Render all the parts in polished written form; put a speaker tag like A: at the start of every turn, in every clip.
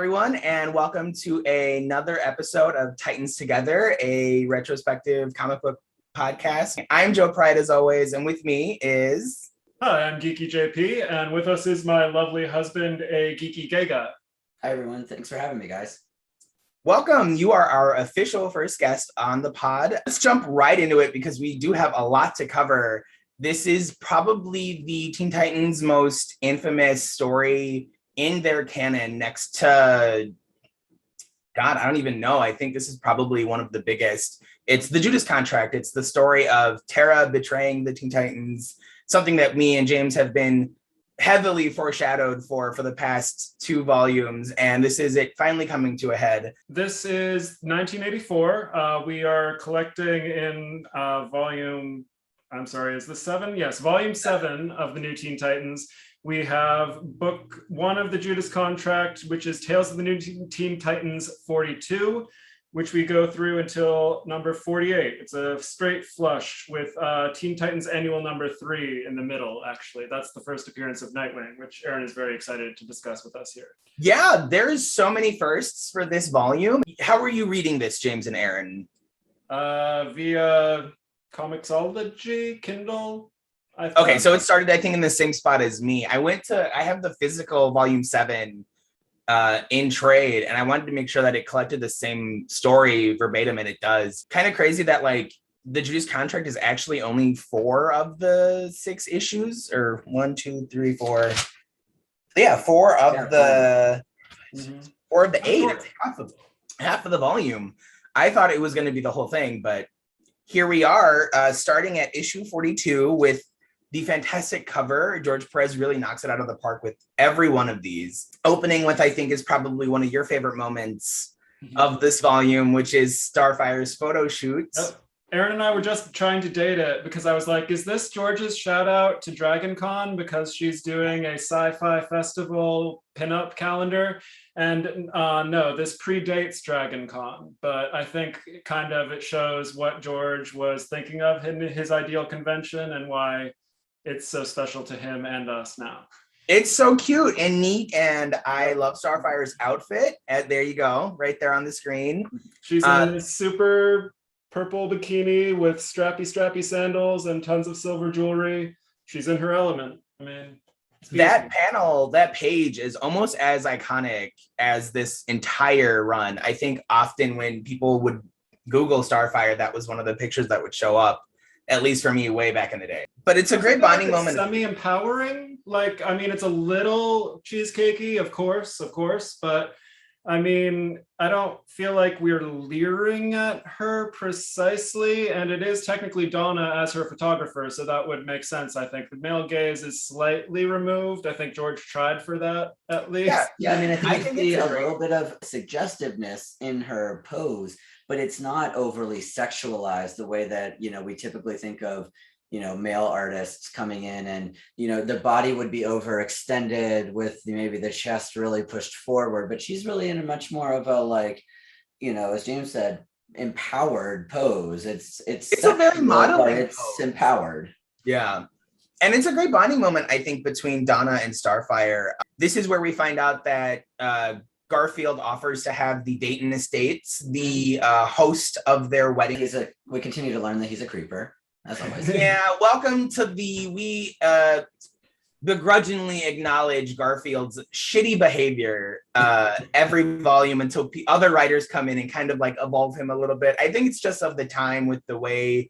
A: everyone, and welcome to another episode of Titans Together, a retrospective comic book podcast. I'm Joe Pride, as always, and with me is...
B: Hi, I'm Geeky JP, and with us is my lovely husband, a Geeky Gay Guy.
C: Hi, everyone. Thanks for having me, guys.
A: Welcome. You are our official first guest on the pod. Let's jump right into it because we do have a lot to cover. This is probably the Teen Titans' most infamous story in their canon, next to, God, I don't even know. I think this is probably one of the biggest. It's the Judas Contract. It's the story of Terra betraying the Teen Titans, something that me and James have been heavily foreshadowed for the past 2 volumes, and this is it finally coming to a head.
B: This is 1984. We are collecting in volume 7? Yes, volume 7 of the New Teen Titans. We have book 1 of the Judas Contract, which is Tales of the New Teen Titans 42, which we go through until number 48. It's a straight flush with Teen Titans Annual number 3 in the middle, actually. That's the first appearance of Nightwing, which Aaron is very excited to discuss with us here.
A: Yeah, there's so many firsts for this volume. How are you reading this, James and Aaron?
B: Via Comixology, Kindle.
A: Okay, so it started, I think, in the same spot as me. I have the physical volume 7 in trade, and I wanted to make sure that it collected the same story verbatim, and it does. Kind of crazy that like the Judas Contract is actually only 4 of the 6 issues, or 1, 2, 3, 4. Yeah, 4 of the 4 of the 8. It's half of the volume. I thought it was going to be the whole thing, but here we are, starting at issue 42 with the fantastic cover. George Perez really knocks it out of the park with every one of these. Opening with, I think, is probably one of your favorite moments of this volume, which is Starfire's photo shoot.
B: Aaron and I were just trying to date it because I was like, is this George's shout out to Dragon Con because she's doing a sci-fi festival pinup calendar? And no, this predates Dragon Con, but I think kind of it shows what George was thinking of in his ideal convention and why it's so special to him and us now.
A: It's so cute and neat, and I love Starfire's outfit. And there you go, right there on the screen.
B: She's in a super purple bikini with strappy sandals and tons of silver jewelry. She's in her element. I mean,
A: that panel, that page is almost as iconic as this entire run. I think often when people would Google Starfire, that was one of the pictures that would show up, at least for me way back in the day. But it's a great bonding moment.
B: Semi-empowering. Like, I mean, it's a little cheesecakey, of course, but I mean, I don't feel like we're leering at her precisely, and it is technically Donna as her photographer, so that would make sense, I think. The male gaze is slightly removed. I think George tried for that, at least.
C: Yeah, I mean, I think you see a little bit of suggestiveness in her pose, but it's not overly sexualized the way that, you know, we typically think of, you know, male artists coming in and, you know, the body would be overextended with maybe the chest really pushed forward, but she's really in a much more of a, like, you know, as James said, empowered pose. It's
A: a very modeling
C: it's
A: pose.
C: Empowered.
A: Yeah. And it's a great bonding moment, I think, between Donna and Starfire. This is where we find out that Garfield offers to have the Dayton Estates, the host of their wedding.
C: We continue to learn that he's a creeper. As always.
A: Yeah, welcome to we begrudgingly acknowledge Garfield's shitty behavior every volume until other writers come in and kind of like evolve him a little bit. I think it's just of the time with the way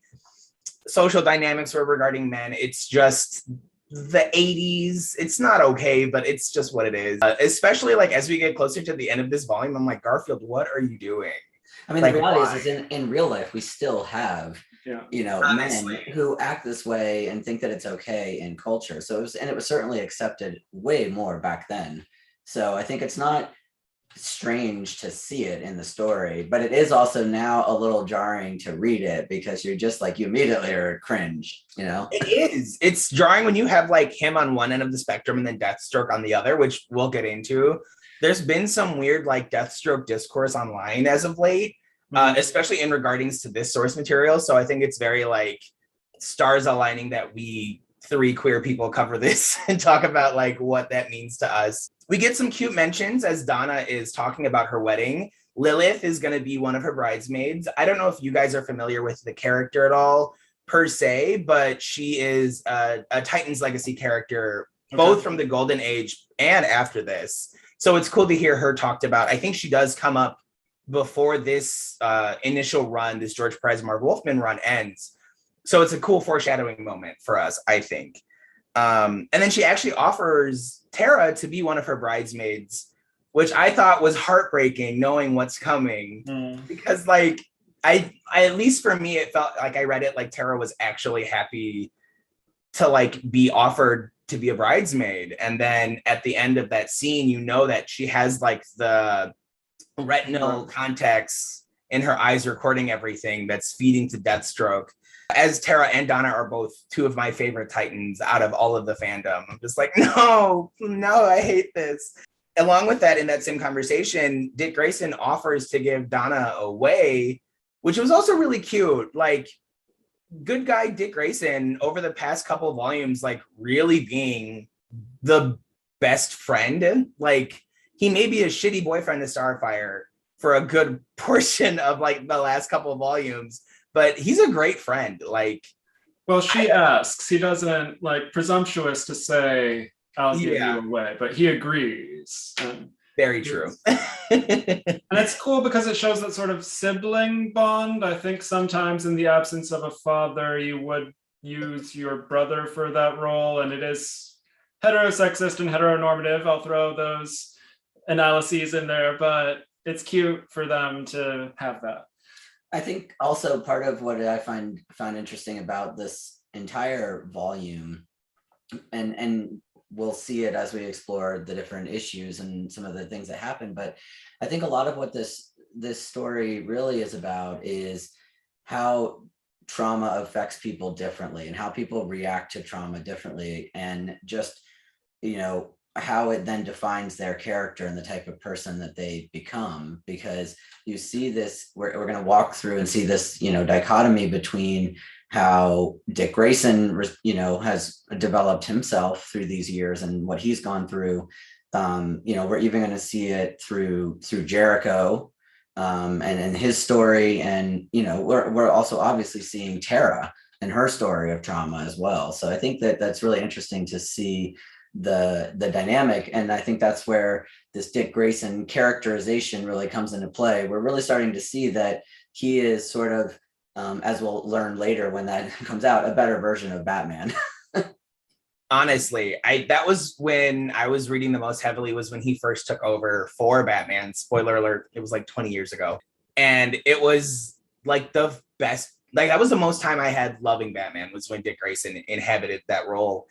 A: social dynamics were regarding men. It's just the 80s. It's not okay, but it's just what it is. Especially like as we get closer to the end of this volume, I'm like, Garfield, what are you doing?
C: I mean, like, the reality is in real life, we still have, you know,
A: honestly,
C: men who act this way and think that it's okay in culture. So it was certainly accepted way more back then. So I think it's not strange to see it in the story, but it is also now a little jarring to read it because you're just like, you immediately are cringe, you know?
A: It is. It's jarring when you have like him on one end of the spectrum and then Deathstroke on the other, which we'll get into. There's been some weird like Deathstroke discourse online as of late, especially in regardings to this source material. So I think it's very like stars aligning that we three queer people cover this and talk about like what that means to us. We get some cute mentions as Donna is talking about her wedding. Lilith is going to be one of her bridesmaids. I don't know if you guys are familiar with the character at all per se, but she is a Titans Legacy character, both from the Golden Age and after this. So it's cool to hear her talked about. I think she does come up before this initial run, this George Perez Marv Wolfman run ends. So it's a cool foreshadowing moment for us, I think. And then she actually offers Terra to be one of her bridesmaids, which I thought was heartbreaking knowing what's coming. Because like, I at least for me, it felt like I read it like Terra was actually happy to like be offered to be a bridesmaid. And then at the end of that scene, you know that she has like the retinal contacts in her eyes recording everything that's feeding to Deathstroke. As Terra and Donna are both two of my favorite Titans out of all of the fandom. I'm just like, no, I hate this. Along with that, in that same conversation, Dick Grayson offers to give Donna away, which was also really cute. Like, good guy Dick Grayson over the past couple of volumes, like really being the best friend. Like, he may be a shitty boyfriend to Starfire for a good portion of like the last couple of volumes, but he's a great friend. Like,
B: well, she asks, he doesn't like presumptuous to say, I'll give you away, but he agrees.
A: Very true.
B: And it's cool because it shows that sort of sibling bond. I think sometimes in the absence of a father, you would use your brother for that role. And it is heterosexist and heteronormative. I'll throw those analyses in there, but it's cute for them to have that.
C: I think also part of what I found interesting about this entire volume, and we'll see it as we explore the different issues and some of the things that happen, but I think a lot of what this story really is about is how trauma affects people differently and how people react to trauma differently, and just, you know, how it then defines their character and the type of person that they become. Because you see this, we're going to walk through and see this, you know, dichotomy between how Dick Grayson, you know, has developed himself through these years and what he's gone through. You know, we're even going to see it through Jericho and his story. And, you know, we're also obviously seeing Terra and her story of trauma as well. So I think that that's really interesting to see the dynamic. And I think that's where this Dick Grayson characterization really comes into play. We're really starting to see that he is sort of, as we'll learn later when that comes out, a better version of Batman.
A: Honestly, that was when I was reading the most heavily, was when he first took over for Batman. Spoiler alert, it was like 20 years ago. And it was like the best, like that was the most time I had loving Batman, was when Dick Grayson inhabited that role.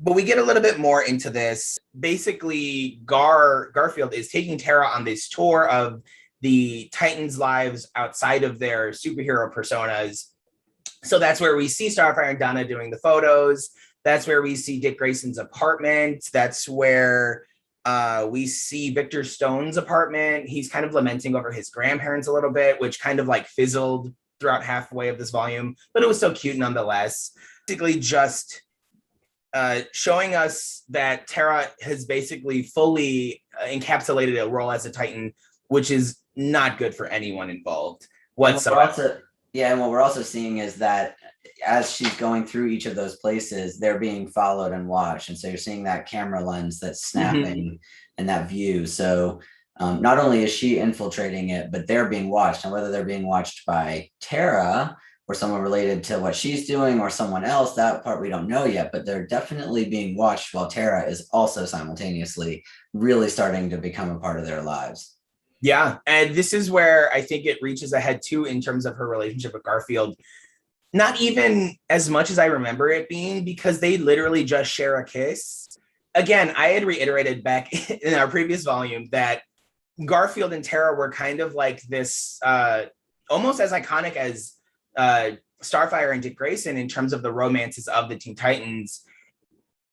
A: But we get a little bit more into this. Basically, Garfield is taking Terra on this tour of the Titans' lives outside of their superhero personas. So that's where we see Starfire and Donna doing the photos. That's where we see Dick Grayson's apartment. That's where we see Victor Stone's apartment. He's kind of lamenting over his grandparents a little bit, which kind of like fizzled throughout halfway of this volume, but it was so cute nonetheless. Basically just showing us that Terra has basically fully encapsulated a role as a Titan, which is not good for anyone involved whatsoever.
C: And what we're also seeing is that as she's going through each of those places, they're being followed and watched. And so you're seeing that camera lens that's snapping and that view. So not only is she infiltrating it, but they're being watched. And whether they're being watched by Terra or someone related to what she's doing or someone else, that part we don't know yet, but they're definitely being watched while Terra is also simultaneously really starting to become a part of their lives.
A: Yeah, and this is where I think it reaches ahead too in terms of her relationship with Garfield. Not even as much as I remember it being, because they literally just share a kiss. Again, I had reiterated back in our previous volume that Garfield and Terra were kind of like this, almost as iconic as Starfire and Dick Grayson in terms of the romances of the Teen Titans.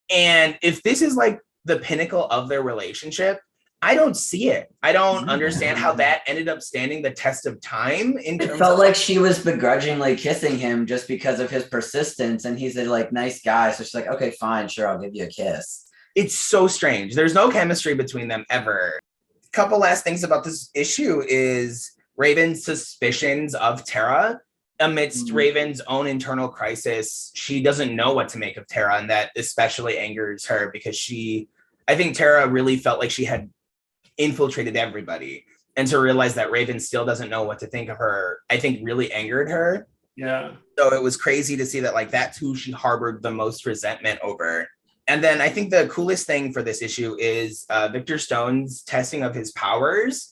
A: And if this is like the pinnacle of their relationship, I don't see it. I don't understand how that ended up standing the test of time.
C: It felt like she was begrudgingly kissing him just because of his persistence, and he's a like nice guy. So she's like, okay, fine, sure, I'll give you a kiss.
A: It's so strange. There's no chemistry between them ever. A couple last things about this issue is Raven's suspicions of Terra. Amidst Raven's own internal crisis, she doesn't know what to make of Terra, and that especially angers her because I think Terra really felt like she had infiltrated everybody. And to realize that Raven still doesn't know what to think of her, I think really angered her.
B: Yeah.
A: So it was crazy to see that like that's who she harbored the most resentment over. And then I think the coolest thing for this issue is Victor Stone's testing of his powers,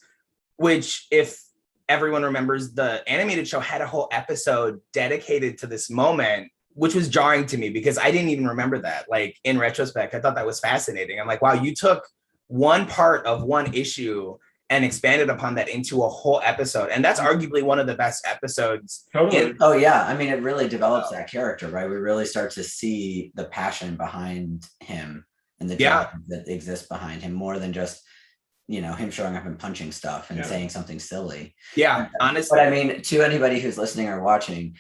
A: which if everyone remembers, the animated show had a whole episode dedicated to this moment, which was jarring to me because I didn't even remember that. Like in retrospect, I thought that was fascinating. I'm like, wow, you took one part of one issue and expanded upon that into a whole episode. And that's arguably one of the best episodes.
B: Totally.
C: Oh yeah. I mean, it really develops that character, right? We really start to see the passion behind him and the drive that exists behind him more than just, you know, him showing up and punching stuff and saying something silly.
A: Yeah, honestly.
C: But I mean, to anybody who's listening or watching,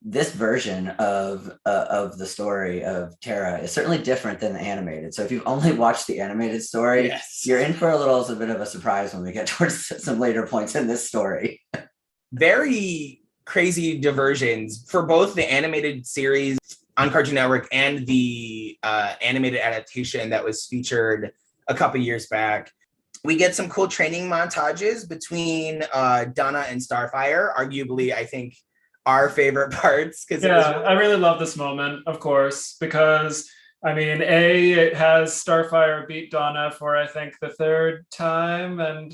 C: this version of the story of Terra is certainly different than the animated. So if you've only watched the animated story, you're in for a bit of a surprise when we get towards some later points in this story.
A: Very crazy diversions for both the animated series on Cartoon Network and the animated adaptation that was featured a couple years back. We get some cool training montages between Donna and Starfire, arguably, I think, our favorite parts.
B: I really love this moment, of course, because, I mean, it has Starfire beat Donna for, I think, the third time, and...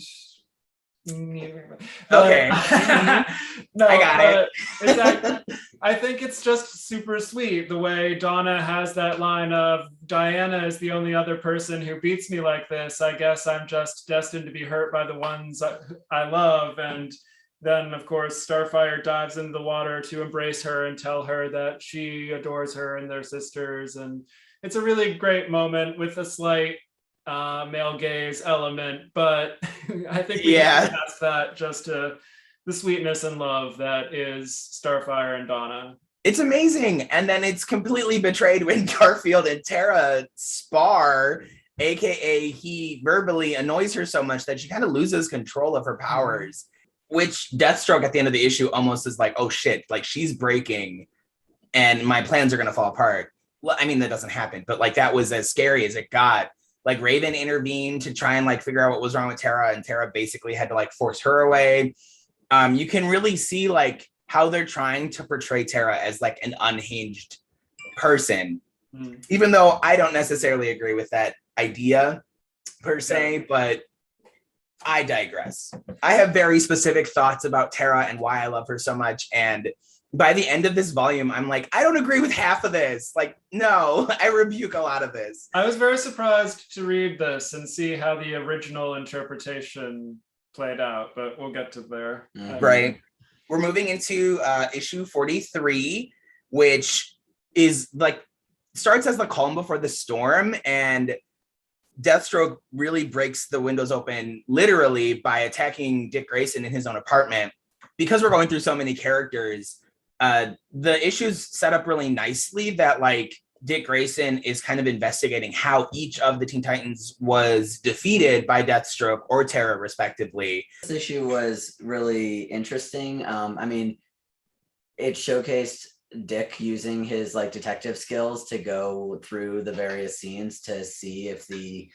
A: Okay.
B: No,
A: I got it.
B: Exactly. I think it's just super sweet the way Donna has that line of, Diana is the only other person who beats me like this. I guess I'm just destined to be hurt by the ones I love. And then, of course, Starfire dives into the water to embrace her and tell her that she adores her and they're sisters. And it's a really great moment with a slight male gaze element, but I think we can pass that just to the sweetness and love that is Starfire and Donna.
A: It's amazing. And then it's completely betrayed when Garfield and Terra spar, aka he verbally annoys her so much that she kind of loses control of her powers, which Deathstroke at the end of the issue almost is like, oh shit, like she's breaking and my plans are going to fall apart. Well, I mean, that doesn't happen, but like that was as scary as it got. Like Raven intervened to try and like figure out what was wrong with Terra, and Terra basically had to like force her away. You can really see like how they're trying to portray Terra as like an unhinged person, even though I don't necessarily agree with that idea per se, but I digress. I have very specific thoughts about Terra and why I love her so much. And by the end of this volume, I'm like, I don't agree with half of this. Like, no, I rebuke a lot of this.
B: I was very surprised to read this and see how the original interpretation played out, but we'll get to there.
A: Right. We're moving into issue 43, which is like, starts as the calm before the storm, and Deathstroke really breaks the windows open literally by attacking Dick Grayson in his own apartment. Because we're going through so many characters, the issue's set up really nicely that like Dick Grayson is kind of investigating how each of the Teen Titans was defeated by Deathstroke or Terra, respectively.
C: This issue was really interesting. I mean, it showcased Dick using his like detective skills to go through the various scenes to see if the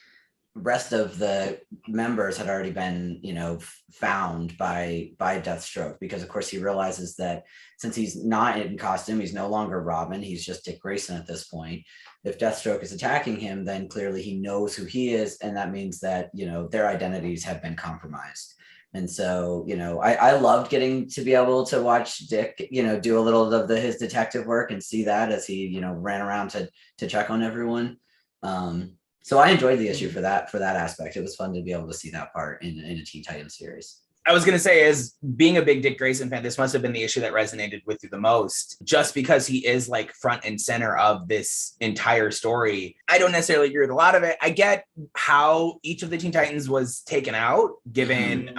C: rest of the members had already been, you know, found by Deathstroke, because of course he realizes that since he's not in costume, he's no longer Robin, he's just Dick Grayson at this point. If Deathstroke is attacking him, then clearly he knows who he is, and that means that, you know, their identities have been compromised. And so, you know, I loved getting to be able to watch Dick, you know, do a little of his detective work and see that as he, you know, ran around to check on everyone. So I enjoyed the issue for that aspect. It was fun to be able to see that part in a Teen Titans series.
A: I was going to say, as being a big Dick Grayson fan, this must have been the issue that resonated with you the most, just because he is like front and center of this entire story. I don't necessarily agree with a lot of it. I get how each of the Teen Titans was taken out, given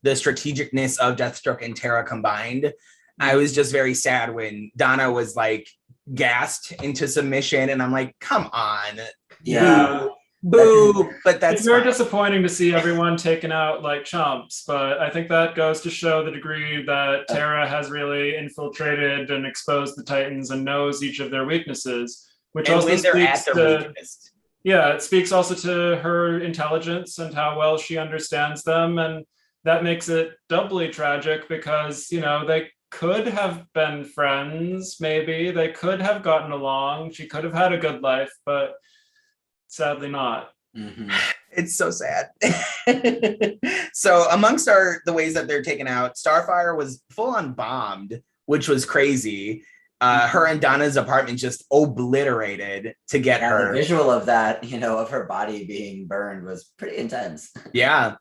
A: the strategicness of Deathstroke and Terra combined. I was just very sad when Donna was like gassed into submission, and I'm like, come on.
B: Yeah.
A: Boo, but that's
B: it's very
A: fine.
B: disappointing to see everyone taken out like chumps, but I think that goes to show the degree that Terra has really infiltrated and exposed the Titans and knows each of their weaknesses, which
A: And
B: also
A: when they're
B: speaks
A: at their
B: to
A: weakest.
B: yeah, it speaks also to her intelligence and how well she understands them, and that makes it doubly tragic because you know they could have been friends, maybe they could have gotten along, she could have had a good life, but sadly not.
A: It's so sad. So amongst the ways that they're taken out, Starfire was full on bombed, which was crazy. Her and Donna's apartment just obliterated to get her.
C: The visual of that, you know, of her body being burned was pretty intense.
A: Yeah.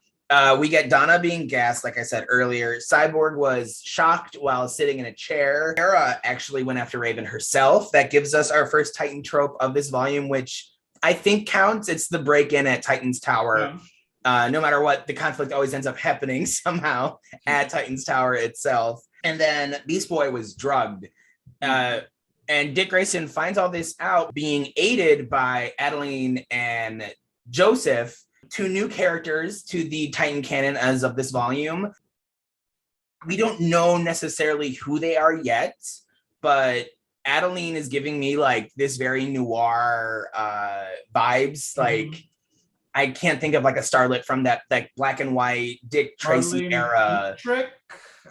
A: We get Donna being gassed, like I said earlier. Cyborg was shocked while sitting in a chair. Terra actually went after Raven herself. That gives us our first Titan trope of this volume, which I think counts. It's the break-in at Titan's Tower. Yeah. No matter what, the conflict always ends up happening somehow at Titan's Tower itself. And then Beast Boy was drugged. And Dick Grayson finds all this out, being aided by Adeline and Joseph, two new characters to the Titan canon as of this volume. We don't know necessarily who they are yet, but Adeline is giving me like this very noir vibes. Like I can't think of like a starlet from that like black and white Dick Tracy era.
B: Trick,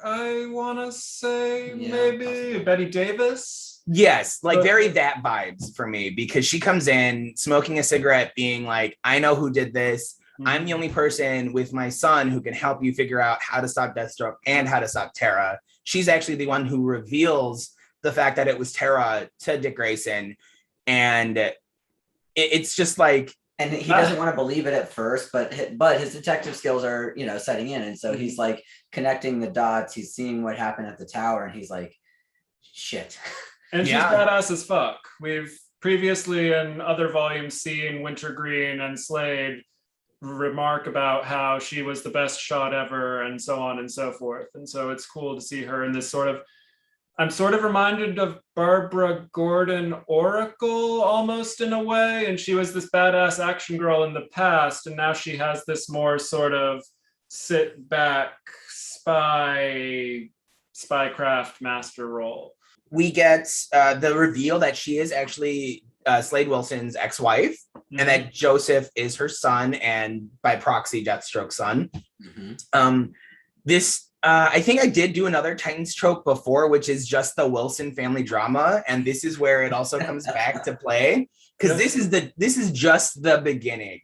B: I want to say maybe possibly. Betty Davis.
A: Yes, like very that vibes for me, because she comes in smoking a cigarette being like, I know who did this. I'm the only person with my son who can help you figure out how to stop Deathstroke and how to stop Terra. She's actually the one who reveals the fact that it was Terra to Dick Grayson. And it's just like,
C: and he doesn't want to believe it at first, but his detective skills are, you know, setting in. And so he's like connecting the dots. He's seeing what happened at the tower and he's like, shit.
B: And she's badass as fuck. We've previously in other volumes seen Wintergreen and Slade remark about how she was the best shot ever and so on and so forth. And so it's cool to see her in this sort of, I'm sort of reminded of Barbara Gordon Oracle almost in a way. And she was this badass action girl in the past. And now she has this more sort of sit back spycraft master role.
A: We get the reveal that she is actually Slade Wilson's ex-wife, and that Joseph is her son, and by proxy, Deathstroke's son. This, I think I did do another Titans trope before, which is just the Wilson family drama, and this is where it also comes back to play, because this is just the beginning.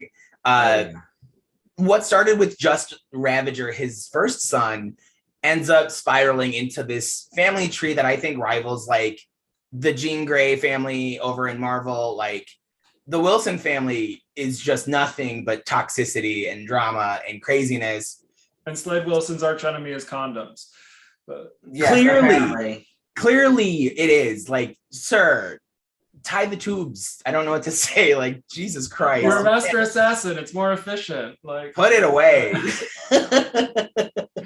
A: What started with just Ravager, his first son, ends up spiraling into this family tree that I think rivals like the Jean Grey family over in Marvel. Like the Wilson family is just nothing but toxicity and drama and craziness.
B: And Slade Wilson's archenemy is condoms. But
A: clearly it is. Like, sir, tie the tubes. I don't know what to say. Like, Jesus Christ.
B: You're a master assassin. It's more efficient. Like,
A: put it away.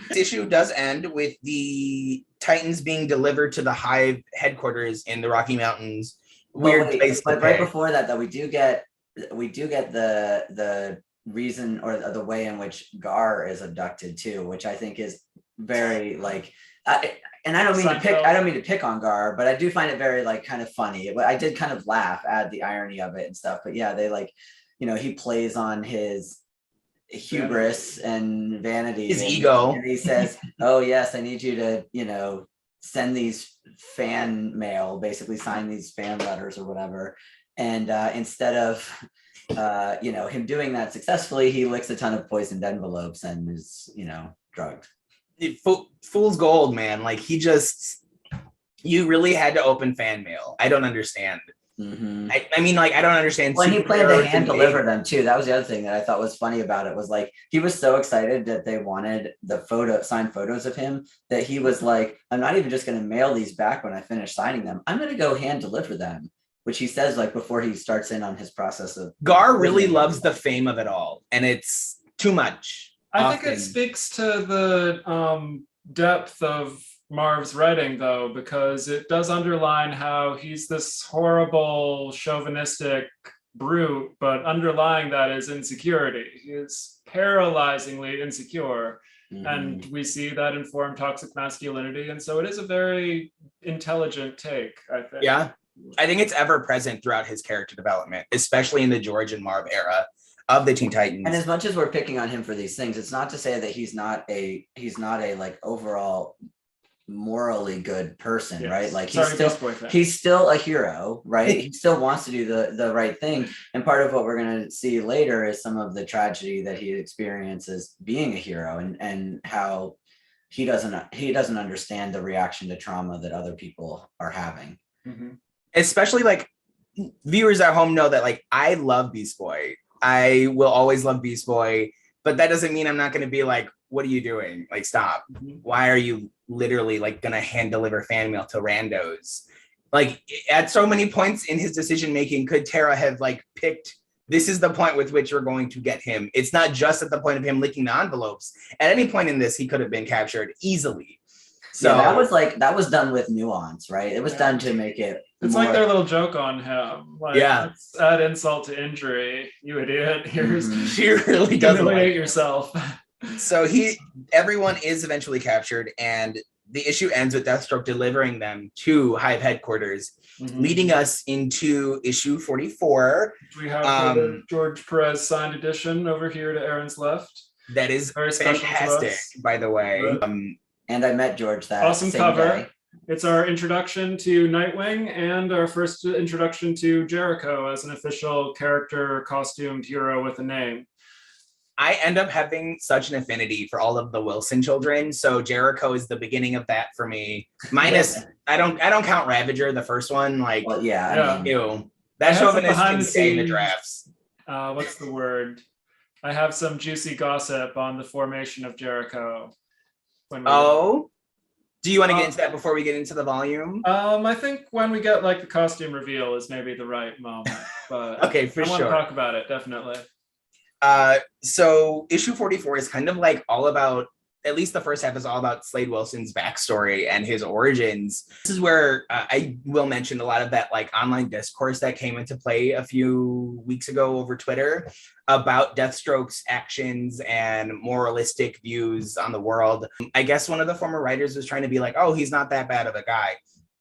A: This issue does end with the Titans being delivered to the Hive headquarters in the Rocky Mountains. Weird place.
C: But right before that, though, we do get the reason or the way in which Gar is abducted too, which I think is very like. And I don't mean to pick on Gar, but I do find it very like kind of funny. I did kind of laugh at the irony of it and stuff. But yeah, they like, you know, he plays on his hubris and vanity,
A: his ego,
C: and he says, "Oh yes, I need you to, you know, send these fan mail, basically sign these fan letters or whatever." And instead of you know, him doing that successfully, he licks a ton of poisoned envelopes and is, you know, drugged.
A: Fool's gold, man. Like you really had to open fan mail. I don't understand.
C: Mhm.
A: I mean, like, I don't understand.
C: When he planned to
A: superheroes
C: hand
A: and
C: deliver
A: hate-
C: them too, that was the other thing that I thought was funny about it. Was like he was so excited that they wanted the signed photos of him that he was like, "I'm not even just going to mail these back when I finish signing them. I'm going to go hand deliver them," which he says like before he starts in on his process of.
A: Gar really loves the fame of it all, and it's too much.
B: I think it speaks to the depth of Marv's writing, though, because it does underline how he's this horrible, chauvinistic brute, but underlying that is insecurity. He is paralyzingly insecure. And we see that inform toxic masculinity. And so it is a very intelligent take, I think.
A: Yeah. I think it's ever present throughout his character development, especially in the George and Marv era of the Teen Titans.
C: And as much as we're picking on him for these things, it's not to say that he's not a like overall morally good person,
B: Yes.
C: right? Like he's still a hero, right? He still wants to do the right thing. And part of what we're going to see later is some of the tragedy that he experiences being a hero, and how he doesn't understand the reaction to trauma that other people are having.
B: Mm-hmm.
A: Especially like viewers at home know that like I love Beast Boy. I will always love Beast Boy, but that doesn't mean I'm not going to be like, what are you doing? Like, stop. Why are you literally like going to hand deliver fan mail to randos? Like at so many points in his decision making, could Terra have like picked, this is the point with which we're going to get him. It's not just at the point of him licking the envelopes. At any point in this, he could have been captured easily. So
C: yeah, that was done with nuance, right? It was done to make it.
B: It's like their little joke on him. Like, let's add insult to injury, you idiot. Here's
A: she really doesn't
B: humiliate yourself.
A: So everyone is eventually captured, and the issue ends with Deathstroke delivering them to Hive headquarters, leading us into issue 44.
B: We have the George Perez signed edition over here to Aaron's left.
A: That is very fantastic, by the way.
C: And I met George that
B: awesome
C: same
B: cover.
C: Day.
B: It's our introduction to Nightwing and our first introduction to Jericho as an official character, costumed hero with a name.
A: I end up having such an affinity for all of the Wilson children, so Jericho is the beginning of that for me. Minus, I don't count Ravager, the first one. Like,
C: well,
A: I mean, that chauvinist can stay in the drafts.
B: What's the word? I have some juicy gossip on the formation of Jericho.
A: Do you want to get into that before we get into the volume?
B: I think when we get like the costume reveal is maybe the right moment. But
A: okay, for sure.
B: I want to talk about it, definitely.
A: So issue 44 is kind of like all about, at least the first half is all about Slade Wilson's backstory and his origins. This is where I will mention a lot of that like online discourse that came into play a few weeks ago over Twitter about Deathstroke's actions and moralistic views on the world. I guess one of the former writers was trying to be like, oh, he's not that bad of a guy.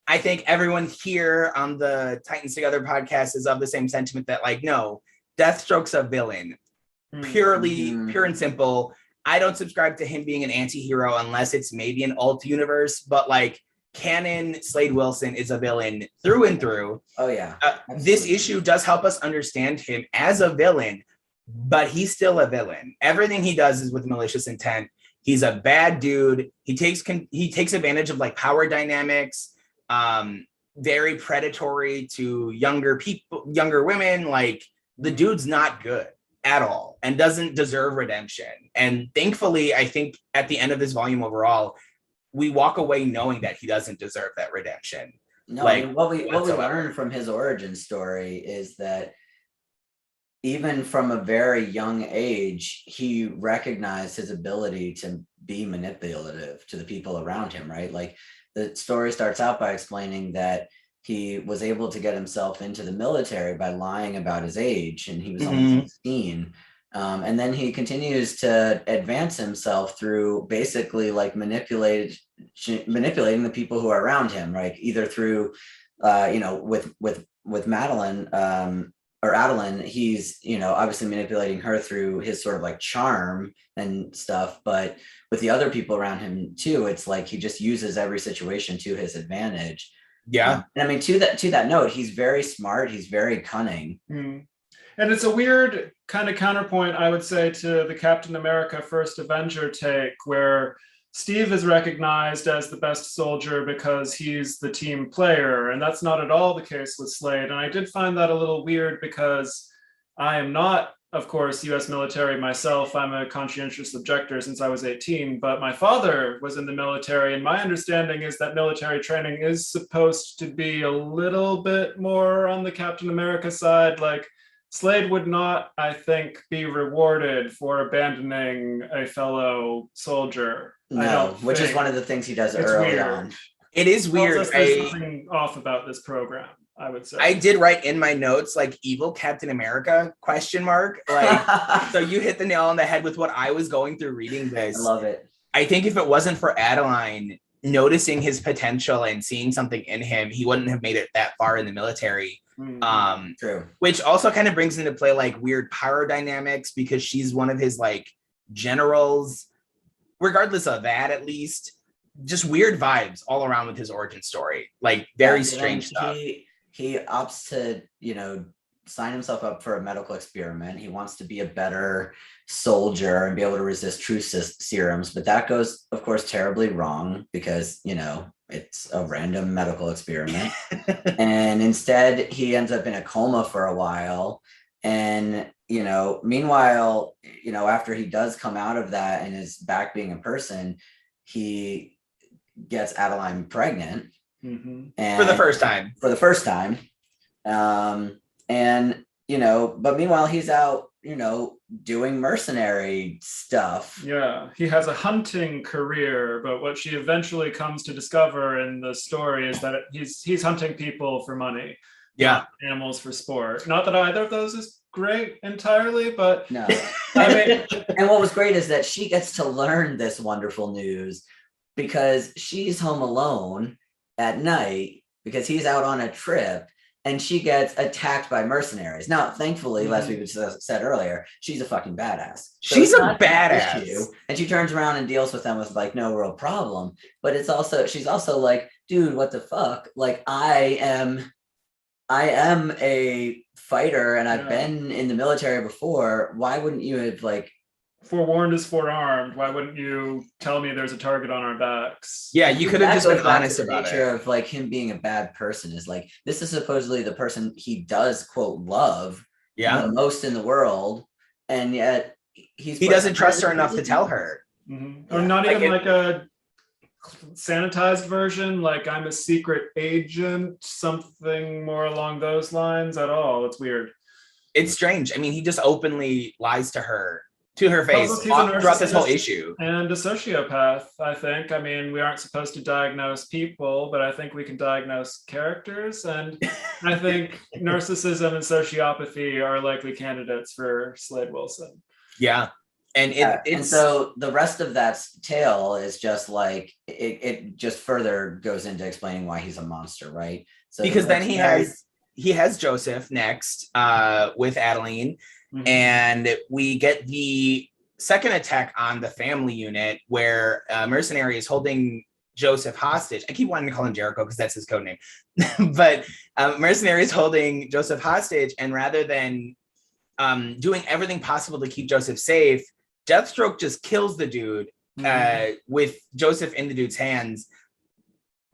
A: I think everyone here on the Titans Together podcast is of the same sentiment that like, no, Deathstroke's a villain. Pure and simple. I don't subscribe to him being an anti-hero unless it's maybe an alt universe, but like canon Slade Wilson is a villain through and through.
C: Oh yeah.
A: This issue does help us understand him as a villain, but he's still a villain. Everything he does is with malicious intent. He's a bad dude. He takes advantage of like power dynamics, very predatory to younger people, younger women. Like the dude's not good at all and doesn't deserve redemption. And thankfully, I think at the end of this volume overall, we walk away knowing that he doesn't deserve that redemption.
C: No, like, I mean, what we learned from his origin story is that even from a very young age, he recognized his ability to be manipulative to the people around him, right? Like the story starts out by explaining that he was able to get himself into the military by lying about his age, and he was only 16. And then he continues to advance himself through basically like manipulating the people who are around him, right? Either through, with Madeline or Adeline, he's, obviously manipulating her through his sort of like charm and stuff. But with the other people around him too, it's like he just uses every situation to his advantage.
A: Yeah.
C: And I mean, to that note, he's very smart. He's very cunning.
B: And it's a weird kind of counterpoint, I would say, to the Captain America First Avenger take, where Steve is recognized as the best soldier because he's the team player, and that's not at all the case with Slade. And I did find that a little weird because I am not, of course, US military myself. I'm a conscientious objector since I was 18, but my father was in the military, and my understanding is that military training is supposed to be a little bit more on the Captain America side. Like, Slade would not, I think, be rewarded for abandoning a fellow soldier.
C: No, which is one of the things he does
B: It's
C: early
B: weird.
C: on.
A: It is
B: Tells
A: weird.
B: us there's something off about this program, I would say.
A: I did write in my notes like evil Captain America ? Like, so you hit the nail on the head with what I was going through reading this.
C: I love it.
A: I think if it wasn't for Adeline noticing his potential and seeing something in him, he wouldn't have made it that far in the military.
C: True.
A: Which also kind of brings into play like weird power dynamics because she's one of his like generals. Regardless of that, at least, just weird vibes all around with his origin story. Like very strange stuff.
C: He opts to, sign himself up for a medical experiment. He wants to be a better soldier and be able to resist truth serums, but that goes, of course, terribly wrong because, it's a random medical experiment. And instead, he ends up in a coma for a while. And, meanwhile, after he does come out of that and is back being a person, he gets Adeline pregnant.
B: Mm-hmm.
C: And
A: For the first time.
C: But meanwhile, he's out, doing mercenary stuff.
B: Yeah, he has a hunting career, but what she eventually comes to discover in the story is that he's hunting people for money.
A: Yeah.
B: Not animals for sport. Not that either of those is great entirely, but
C: No. And what was great is that she gets to learn this wonderful news because she's home alone at night because he's out on a trip and she gets attacked by mercenaries. Now, thankfully, as we said earlier, she's a fucking badass. So
A: she's a badass.
C: Issue, and she turns around and deals with them with like no real problem. But she's also like, dude, what the fuck? Like, I am a fighter and I've been in the military before. Why wouldn't you have like
B: forewarned is forearmed? Why wouldn't you tell me there's a target on our backs?
A: Yeah, you could have just been honest about it.
C: The nature of like him being a bad person is like, this is supposedly the person he does quote love the most in the world, and yet he
A: doesn't trust her enough to tell her.
B: Mm-hmm. Or not even like a sanitized version, like I'm a secret agent, something more along those lines at all. It's weird.
A: It's strange. I mean, he just openly lies to her face throughout this whole issue.
B: And a sociopath, I think. I mean, we aren't supposed to diagnose people, but I think we can diagnose characters. And I think narcissism and sociopathy are likely candidates for Slade Wilson.
A: Yeah. And
C: so the rest of that tale is just like, it just further goes into explaining why he's a monster, right? So
A: because then he has Joseph next with Adeline. Mm-hmm. And we get the second attack on the family unit where Mercenary is holding Joseph hostage. I keep wanting to call him Jericho because that's his code name. But Mercenary is holding Joseph hostage. And rather than doing everything possible to keep Joseph safe, Deathstroke just kills the dude with Joseph in the dude's hands,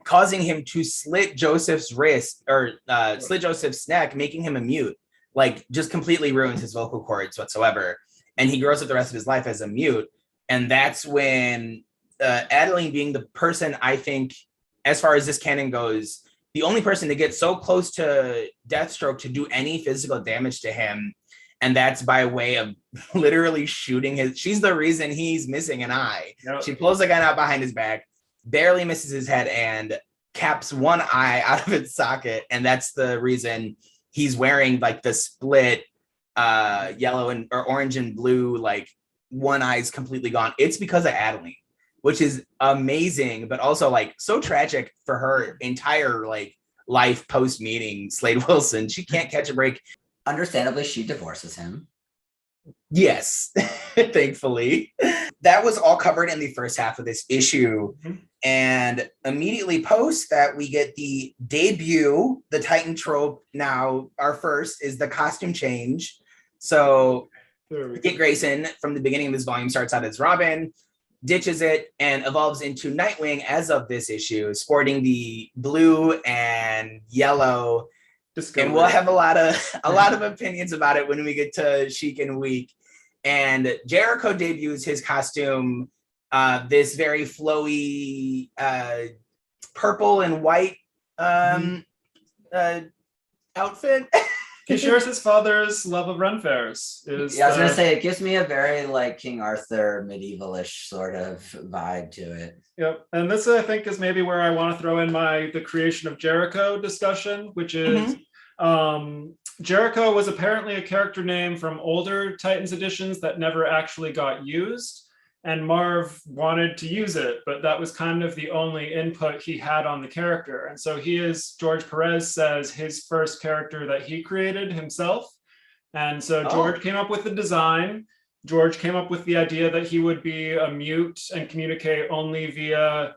A: causing him to slit Joseph's wrist or slit Joseph's neck, making him a mute. Like just completely ruins his vocal cords whatsoever. And he grows up the rest of his life as a mute. And that's when Adeline, being the person, I think, as far as this canon goes, the only person to get so close to Deathstroke to do any physical damage to him. And that's by way of literally shooting she's the reason he's missing an eye. Yep. She pulls the gun out behind his back, barely misses his head, and caps one eye out of its socket. And that's the reason he's wearing like the split yellow or orange and blue, like one eye's completely gone. It's because of Adeline, which is amazing, but also like so tragic for her entire like life post meeting Slade Wilson. She can't catch a break.
C: Understandably, she divorces him.
A: Yes, thankfully. That was all covered in the first half of this issue. Mm-hmm. And immediately post that, we get the debut, the Titan trope. Now, our first is the costume change. So Dick Grayson, from the beginning of this volume, starts out as Robin. ditches it and evolves into Nightwing as of this issue, sporting the blue and yellow.
B: Discovery.
A: And we'll have a lot of opinions about it when we get to Chic and Week. And Jericho debuts his costume, this very flowy purple and white outfit.
B: He shares his father's love of run fairs.
C: I was gonna say, it gives me a very like King Arthur medievalish sort of vibe to it.
B: Yep, and this I think is maybe where I want to throw in the creation of Jericho discussion, which is Jericho was apparently a character name from older Titans editions that never actually got used. And Marv wanted to use it, but that was kind of the only input he had on the character. And so George Perez says, his first character that he created himself. And so George came up with the design. George came up with the idea that he would be a mute and communicate only via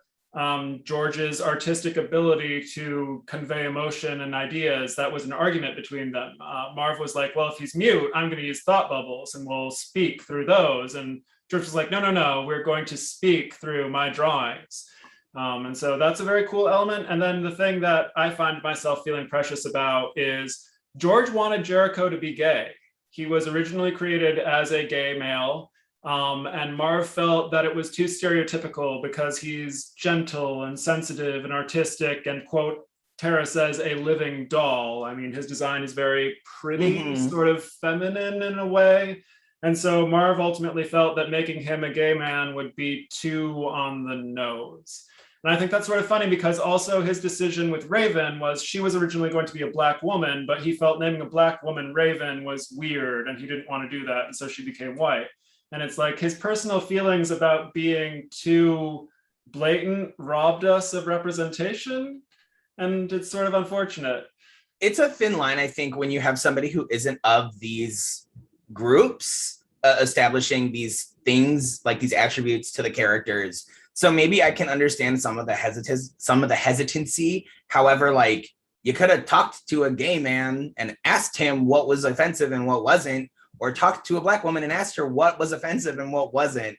B: George's artistic ability to convey emotion and ideas. That was an argument between them. Marv was like, well, if he's mute, I'm going to use thought bubbles and we'll speak through those. And George was like, no, we're going to speak through my drawings. And so that's a very cool element. And then the thing that I find myself feeling precious about is George wanted Jericho to be gay. He was originally created as a gay male. And Marv felt that it was too stereotypical because he's gentle and sensitive and artistic and, quote, Terra says, a living doll. I mean, his design is very pretty, sort of feminine in a way. And so Marv ultimately felt that making him a gay man would be too on the nose. And I think that's sort of funny because also his decision with Raven was she was originally going to be a Black woman, but he felt naming a Black woman Raven was weird and he didn't want to do that. And so she became white. And it's like his personal feelings about being too blatant robbed us of representation. And it's sort of unfortunate.
A: It's a thin line, I think, when you have somebody who isn't of these groups establishing these things, like these attributes to the characters. So maybe I can understand some of the hesitancy. However, like, you could have talked to a gay man and asked him what was offensive and what wasn't, or talked to a Black woman and asked her what was offensive and what wasn't,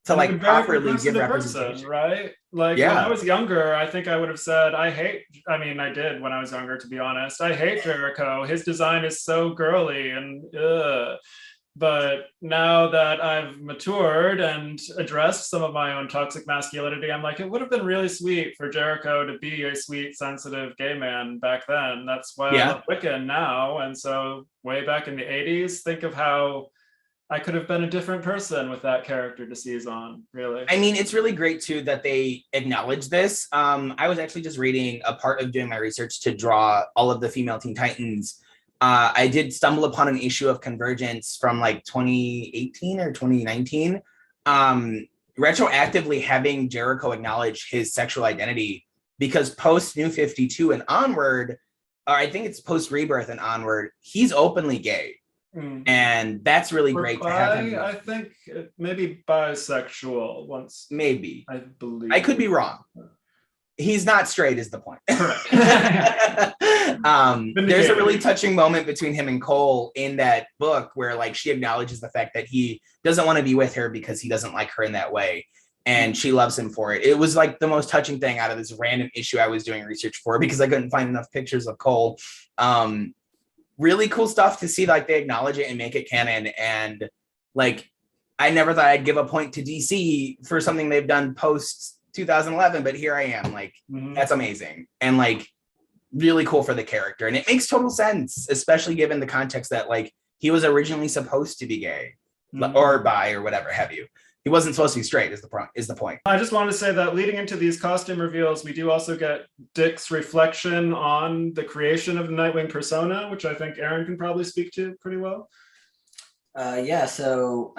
A: to like properly give representation,
B: right? Like when I was younger, I think I would have said, I did when I was younger, to be honest. I hate Jericho. His design is so girly and But now that I've matured and addressed some of my own toxic masculinity, I'm like, it would have been really sweet for Jericho to be a sweet, sensitive gay man back then. That's why I love Wiccan now. And so way back in the 80s, think of how I could have been a different person with that character to seize on, really.
A: I mean, it's really great too that they acknowledge this. I was actually just reading a part of doing my research to draw all of the female Teen Titans. I did stumble upon an issue of Convergence from like 2018 or 2019, retroactively having Jericho acknowledge his sexual identity, because post New 52 and onward, or I think it's post Rebirth and onward, he's openly gay. And that's really great to have him.
B: I think maybe bisexual once.
A: Maybe.
B: I believe.
A: I could be wrong. He's not straight is the point.
B: Correct.
A: There's a really touching moment between him and Cole in that book where like she acknowledges the fact that he doesn't want to be with her because he doesn't like her in that way. And she loves him for it. It was like the most touching thing out of this random issue I was doing research for because I couldn't find enough pictures of Cole. Really cool stuff to see, like they acknowledge it and make it canon. And like, I never thought I'd give a point to DC for something they've done post 2011, but here I am. Like, that's amazing. And like, really cool for the character. And it makes total sense, especially given the context that like he was originally supposed to be gay or bi or whatever have you. He wasn't supposed to be straight is the point.
B: I just wanted to say that leading into these costume reveals, we do also get Dick's reflection on the creation of the Nightwing persona, which I think Aaron can probably speak to pretty well.
C: So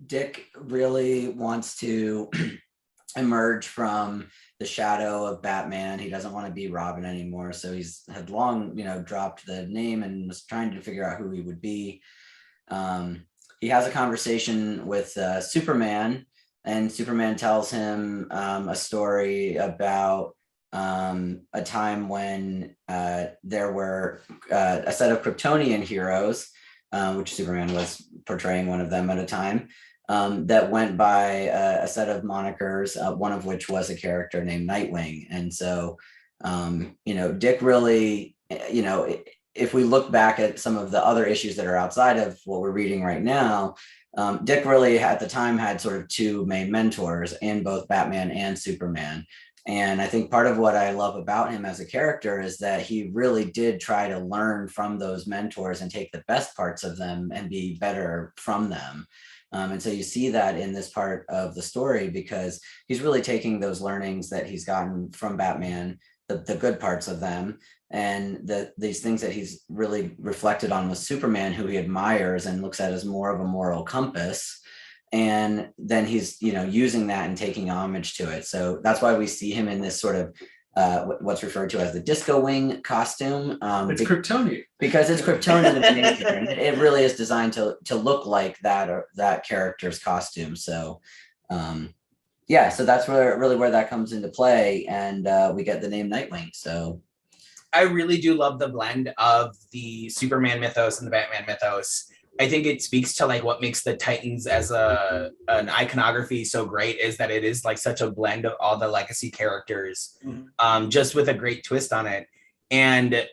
C: Dick really wants to emerge from the shadow of Batman. He doesn't want to be Robin anymore. So he's had long, dropped the name and was trying to figure out who he would be. He has a conversation with Superman, and Superman tells him a story about a time when there were a set of Kryptonian heroes, which Superman was portraying one of them at a time. that went by a set of monikers, one of which was a character named Nightwing. And so, Dick really, if we look back at some of the other issues that are outside of what we're reading right now, Dick really at the time had sort of two main mentors in both Batman and Superman. And I think part of what I love about him as a character is that he really did try to learn from those mentors and take the best parts of them and be better from them. And so you see that in this part of the story, because he's really taking those learnings that he's gotten from Batman, the good parts of them, and these things that he's really reflected on with Superman, who he admires and looks at as more of a moral compass. And then he's, using that and taking homage to it. So that's why we see him in this sort of what's referred to as the disco wing costume.
B: It's Kryptonian.
C: Because it's Kryptonian in nature, and it really is designed to look like that, or that character's costume. So so that's where that comes into play, and we get the name Nightwing. So
A: I really do love the blend of the Superman mythos and the Batman mythos. I think it speaks to like what makes the Titans as an iconography so great, is that it is like such a blend of all the legacy characters, just with a great twist on it. And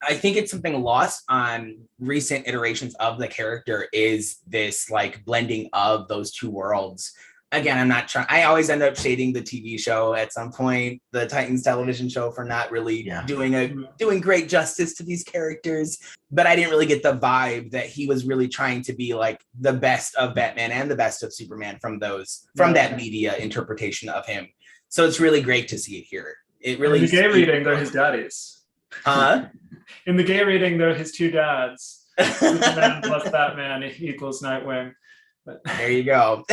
A: I think it's something lost on recent iterations of the character, is this like blending of those two worlds. Again, I'm not trying, I always end up shading the TV show at some point, the Titans television show, for not really doing great justice to these characters. But I didn't really get the vibe that he was really trying to be like the best of Batman and the best of Superman from that media interpretation of him. So it's really great to see it here. It really,
B: in the gay reading, they're his daddies. In the gay reading, they're his two dads. Superman plus Batman equals Nightwing. But
A: there you go.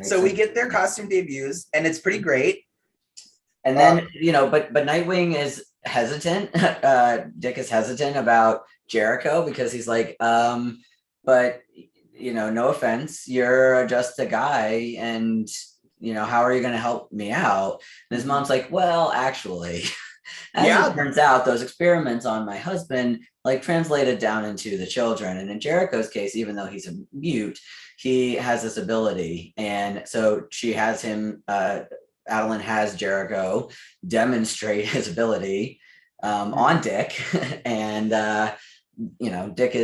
A: So we get their costume debuts, and it's pretty great.
C: And then, but Nightwing is hesitant. Dick is hesitant about Jericho, because he's like, but, no offense, you're just a guy, and, how are you going to help me out? And his mom's like, well, actually, as it turns out, those experiments on my husband like translated down into the children. And in Jericho's case, even though he's a mute, he has this ability. And so she has him, Adeline has Jericho demonstrate his ability on Dick. And, Dick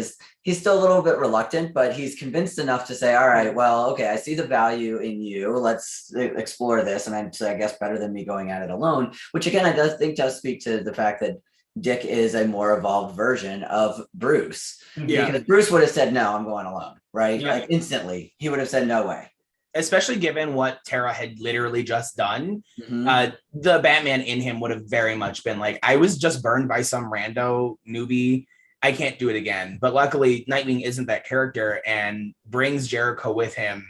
C: he's still a little bit reluctant, but he's convinced enough to say, all right, well, okay, I see the value in you. Let's explore this. And I guess better than me going at it alone, which again, I does speak to the fact that Dick is a more evolved version of Bruce.
A: Yeah.
C: Because Bruce would have said, no, I'm going alone, right? Yeah. Like instantly, he would have said, no way.
A: Especially given what Terra had literally just done, the Batman in him would have very much been like, I was just burned by some rando newbie. I can't do it again. But luckily, Nightwing isn't that character and brings Jericho with him.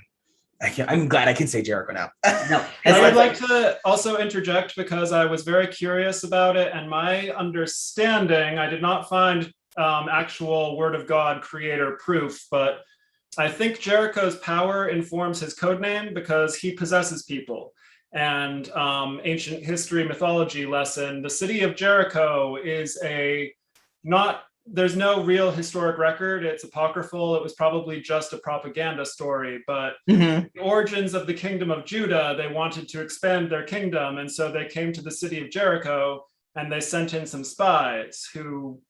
A: I'm glad I can say Jericho now.
C: No,
B: I would like to also interject, because I was very curious about it, and my understanding, I did not find actual Word of God creator proof, but I think Jericho's power informs his codename because he possesses people. And ancient history mythology lesson, the city of Jericho is there's no real historic record. It's apocryphal. It was probably just a propaganda story, but the origins of the kingdom of Judah, they wanted to expand their kingdom. And so they came to the city of Jericho, and they sent in some spies who,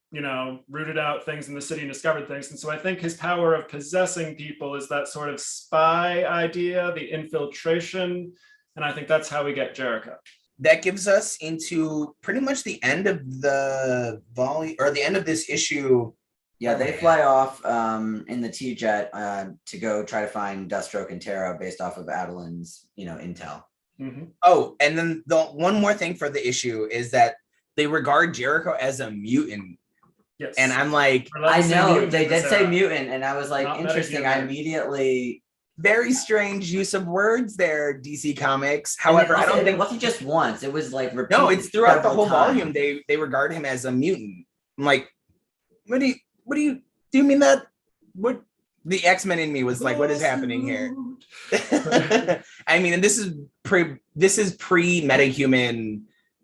B: rooted out things in the city and discovered things. And so I think his power of possessing people is that sort of spy idea, the infiltration. And I think that's how we get Jericho.
A: That gives us into pretty much the end of the volume, or the end of this issue.
C: Yeah, they fly off in the T-Jet to go try to find Deathstroke and Terra based off of Adeline's, intel.
A: Oh, and then the one more thing for the issue is that they regard Jericho as a mutant.
B: Yes.
A: And I'm like,
C: I know they did say mutant, and I was like, interesting. I immediately.
A: Very strange use of words there, DC Comics. However,
C: also,
A: I don't think
C: it wasn't just once. It was like repeated.
A: No, it's throughout the whole volume. They regard him as a mutant. I'm like, what do you mean that? What the X-Men in me was like, what is happening here? I mean, and this is pre-metahuman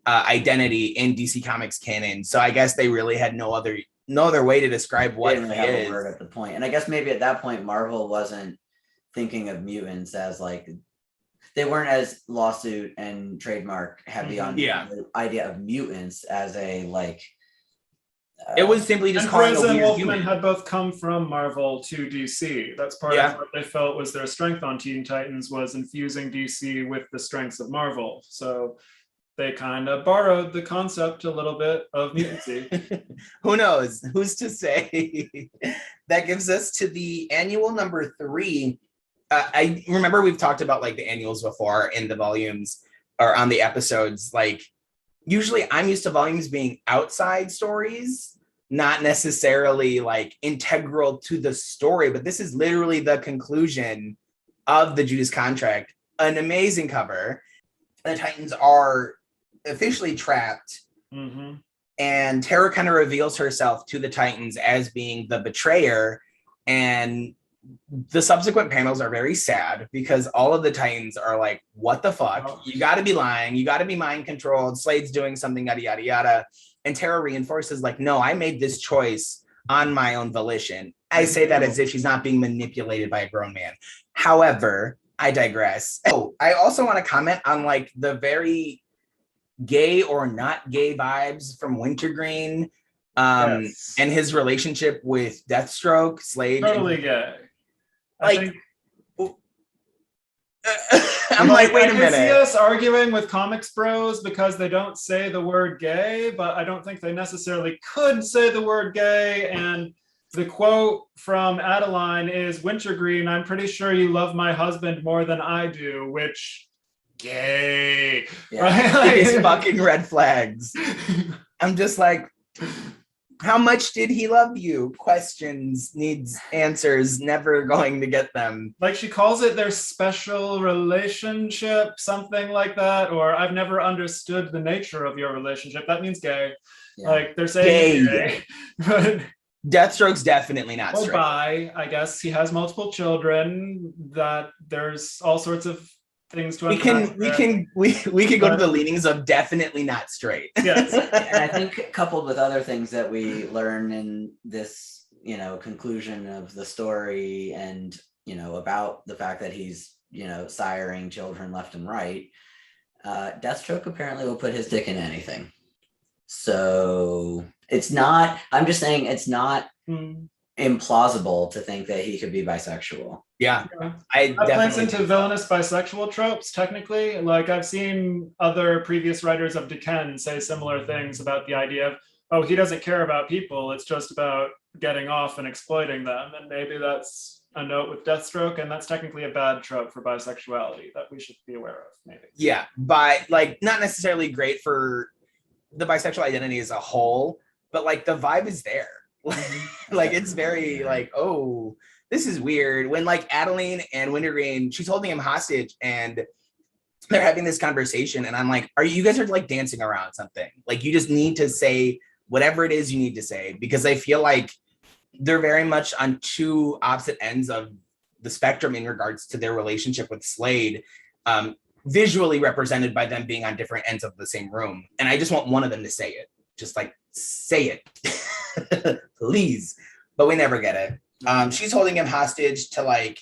A: identity in DC Comics canon. So I guess they really had no other no other way to describe
C: They
A: what
C: didn't really
A: he
C: have
A: is.
C: a word at the point. And I guess maybe at that point, Marvel wasn't thinking of mutants as like, they weren't as lawsuit and trademark heavy on the idea of mutants as a like.
A: It was simply just
B: and
A: calling
B: Perez
A: a
B: and
A: weird
B: Wolfman
A: human.
B: had both come from Marvel to DC. That's part of what they felt was their strength on Teen Titans, was infusing DC with the strengths of Marvel. So they kind of borrowed the concept a little bit of mutancy.
A: Who knows? Who's to say? That gives us to the annual number 3. I remember we've talked about like the annuals before in the volumes or on the episodes. Like usually I'm used to volumes being outside stories, not necessarily like integral to the story, but this is literally the conclusion of the Judas Contract. An amazing cover. The Titans are officially trapped, and Terra kind of reveals herself to the Titans as being the betrayer, and the subsequent panels are very sad because all of the Titans are like, what the fuck? You got to be lying. You got to be mind controlled. Slade's doing something, yada, yada, yada. And Terra reinforces like, no, I made this choice on my own volition. I say that as if she's not being manipulated by a grown man. However, I digress. Oh, I also want to comment on like the very gay or not gay vibes from Wintergreen and his relationship with Deathstroke, Slade.
B: Totally gay.
A: Like, I'm like, wait a minute.
B: I see us arguing with comics bros because they don't say the word gay, but I don't think they necessarily could say the word gay. And the quote from Adeline is, Wintergreen, I'm pretty sure you love my husband more than I do, which gay.
C: Yeah.
B: Right? Like,
A: It's fucking red flags. I'm just like, how much did he love you? Questions, needs answers, never going to get them.
B: Like she calls it their special relationship, something like that, or I've never understood the nature of your relationship. That means gay. Yeah. Like they're saying gay. But
A: Deathstroke's definitely not straight.
B: Bi, I guess he has multiple children, that there's all sorts of things to
A: we can go to the leanings of definitely not straight.
B: Yes.
C: And I think coupled with other things that we learn in this, conclusion of the story and, about the fact that he's, siring children left and right, Deathstroke apparently will put his dick in anything. So it's not, I'm just saying it's not implausible to think that he could be bisexual.
A: Yeah.
B: That plays into villainous bisexual tropes, technically. Like I've seen other previous writers of Deken say similar things about the idea of, oh, he doesn't care about people. It's just about getting off and exploiting them. And maybe that's a note with Deathstroke, and that's technically a bad trope for bisexuality that we should be aware of, maybe.
A: Yeah, but like not necessarily great for the bisexual identity as a whole, but like the vibe is there. Like it's very like, oh, this is weird. When like Adeline and Wintergreen, she's holding him hostage and they're having this conversation, and I'm like, you guys are like dancing around something. Like you just need to say whatever it is you need to say, because I feel like they're very much on two opposite ends of the spectrum in regards to their relationship with Slade, visually represented by them being on different ends of the same room. And I just want one of them to say it. Just like say it, please. But we never get it. She's holding him hostage to like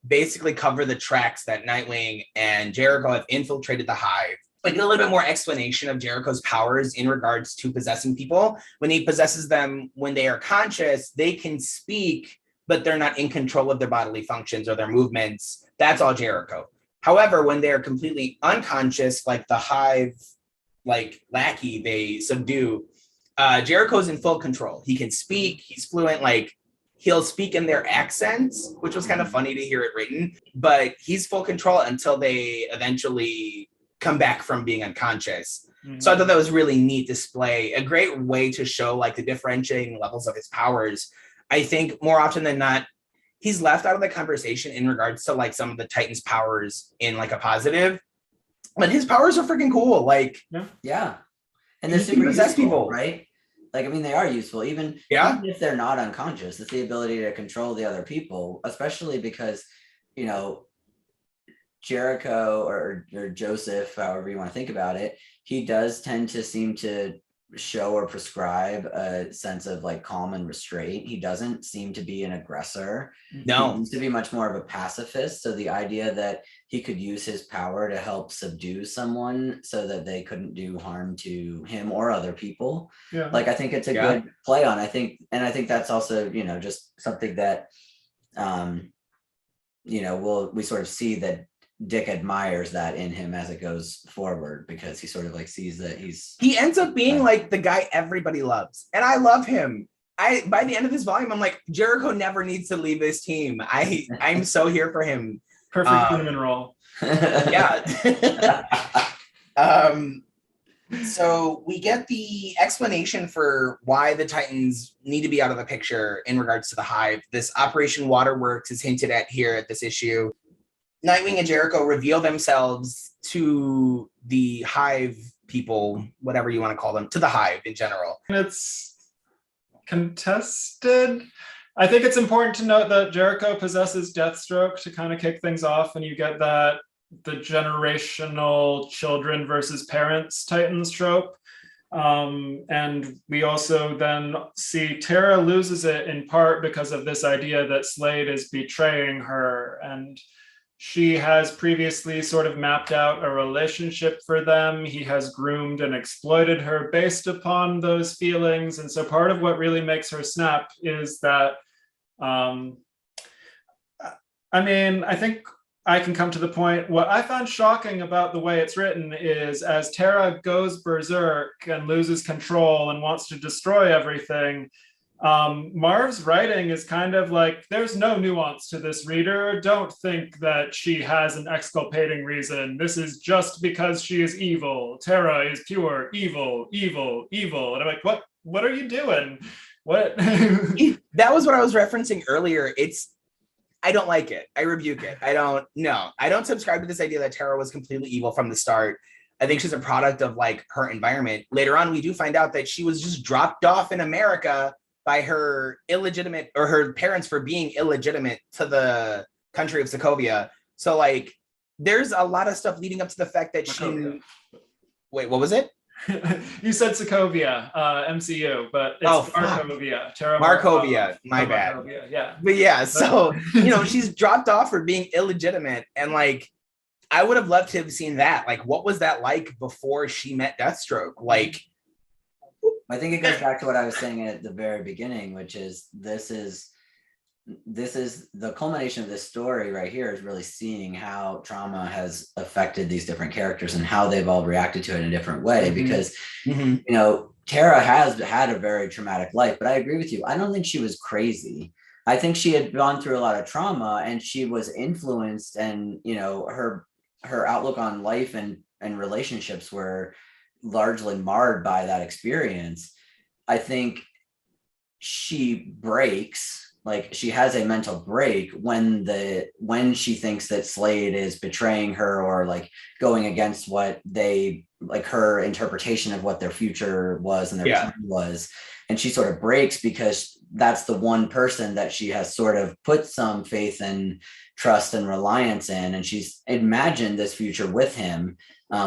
A: basically cover the tracks that Nightwing and Jericho have infiltrated the Hive. Like a little bit more explanation of Jericho's powers in regards to possessing people. When he possesses them, when they are conscious, they can speak, but they're not in control of their bodily functions or their movements. That's all Jericho. However, when they're completely unconscious, like the Hive, like lackey they subdue, Jericho's in full control. He can speak, he's fluent, like he'll speak in their accents, which was kind of funny to hear it written, but he's full control until they eventually come back from being unconscious. So I thought that was really neat display, a great way to show like the differentiating levels of his powers. I think more often than not, he's left out of the conversation in regards to like some of the Titans' powers in like a positive, but his powers are freaking cool. Like,
C: yeah. And they're super useful, people, right? Like, I mean, they are useful, even if they're not unconscious. It's the ability to control the other people, especially because, Jericho or Joseph, however you want to think about it, he does tend to seem to show or prescribe a sense of like calm and restraint. He doesn't seem to be an aggressor.
A: No.
C: He seems to be much more of a pacifist. So the idea that he could use his power to help subdue someone so that they couldn't do harm to him or other people.
B: Yeah.
C: Like, I think it's a good play on, I think that's also, you know, just something that, you know, we sort of see that Dick admires that in him as it goes forward, because he sort of like sees that he
A: ends up being like the guy everybody loves, and I love him. By the end of this volume, I'm like, Jericho never needs to leave this team. I'm so here for him.
B: Perfect cinnamon roll.
A: Yeah. So we get the explanation for why the Titans need to be out of the picture in regards to the Hive. This Operation Waterworks is hinted at here at this issue. Nightwing and Jericho reveal themselves to the Hive people, whatever you want to call them, to the Hive in general.
B: It's contested. I think it's important to note that Jericho possesses Deathstroke to kind of kick things off, and you get that the generational children versus parents Titans trope. And we also then see Terra loses it in part because of this idea that Slade is betraying her, and she has previously sort of mapped out a relationship for them. He has groomed and exploited her based upon those feelings. And so part of what really makes her snap is that, I mean, I think I can come to the point. What I found shocking about the way it's written is as Terra goes berserk and loses control and wants to destroy everything, Marv's writing is kind of like, there's no nuance to this, reader. Don't think that she has an exculpating reason. This is just because she is evil. Terra is pure evil, evil, evil. And I'm like, what are you doing? What?
A: That was what I was referencing earlier. I don't like it. I rebuke it. I don't subscribe to this idea that Terra was completely evil from the start. I think she's a product of like her environment. Later on, we do find out that she was just dropped off in America by her illegitimate, or her parents for being illegitimate, to the country of Sokovia. So like, there's a lot of stuff leading up to the fact that wait, what was it?
B: You said Sokovia, MCU, but it's Markovia. Terra
A: Markovia, my bad.
B: Markovia, yeah.
A: But yeah, so, you know, she's dropped off for being illegitimate. And like, I would have loved to have seen that. Like, what was that like before she met Deathstroke? Like,
C: I think it goes back to what I was saying at the very beginning, which is this is the culmination of this story right here, is really seeing how trauma has affected these different characters and how they've all reacted to it in a different way. Because, you know, Terra has had a very traumatic life, but I agree with you. I don't think she was crazy. I think she had gone through a lot of trauma, and she was influenced, and, you know, her outlook on life and relationships were largely marred by that experience. I think she breaks, like she has a mental break when she thinks that Slade is betraying her, or like going against what they, like her interpretation of what their future was and their plan was. And she sort of breaks because that's the one person that she has sort of put some faith and trust and reliance in. And she's imagined this future with him,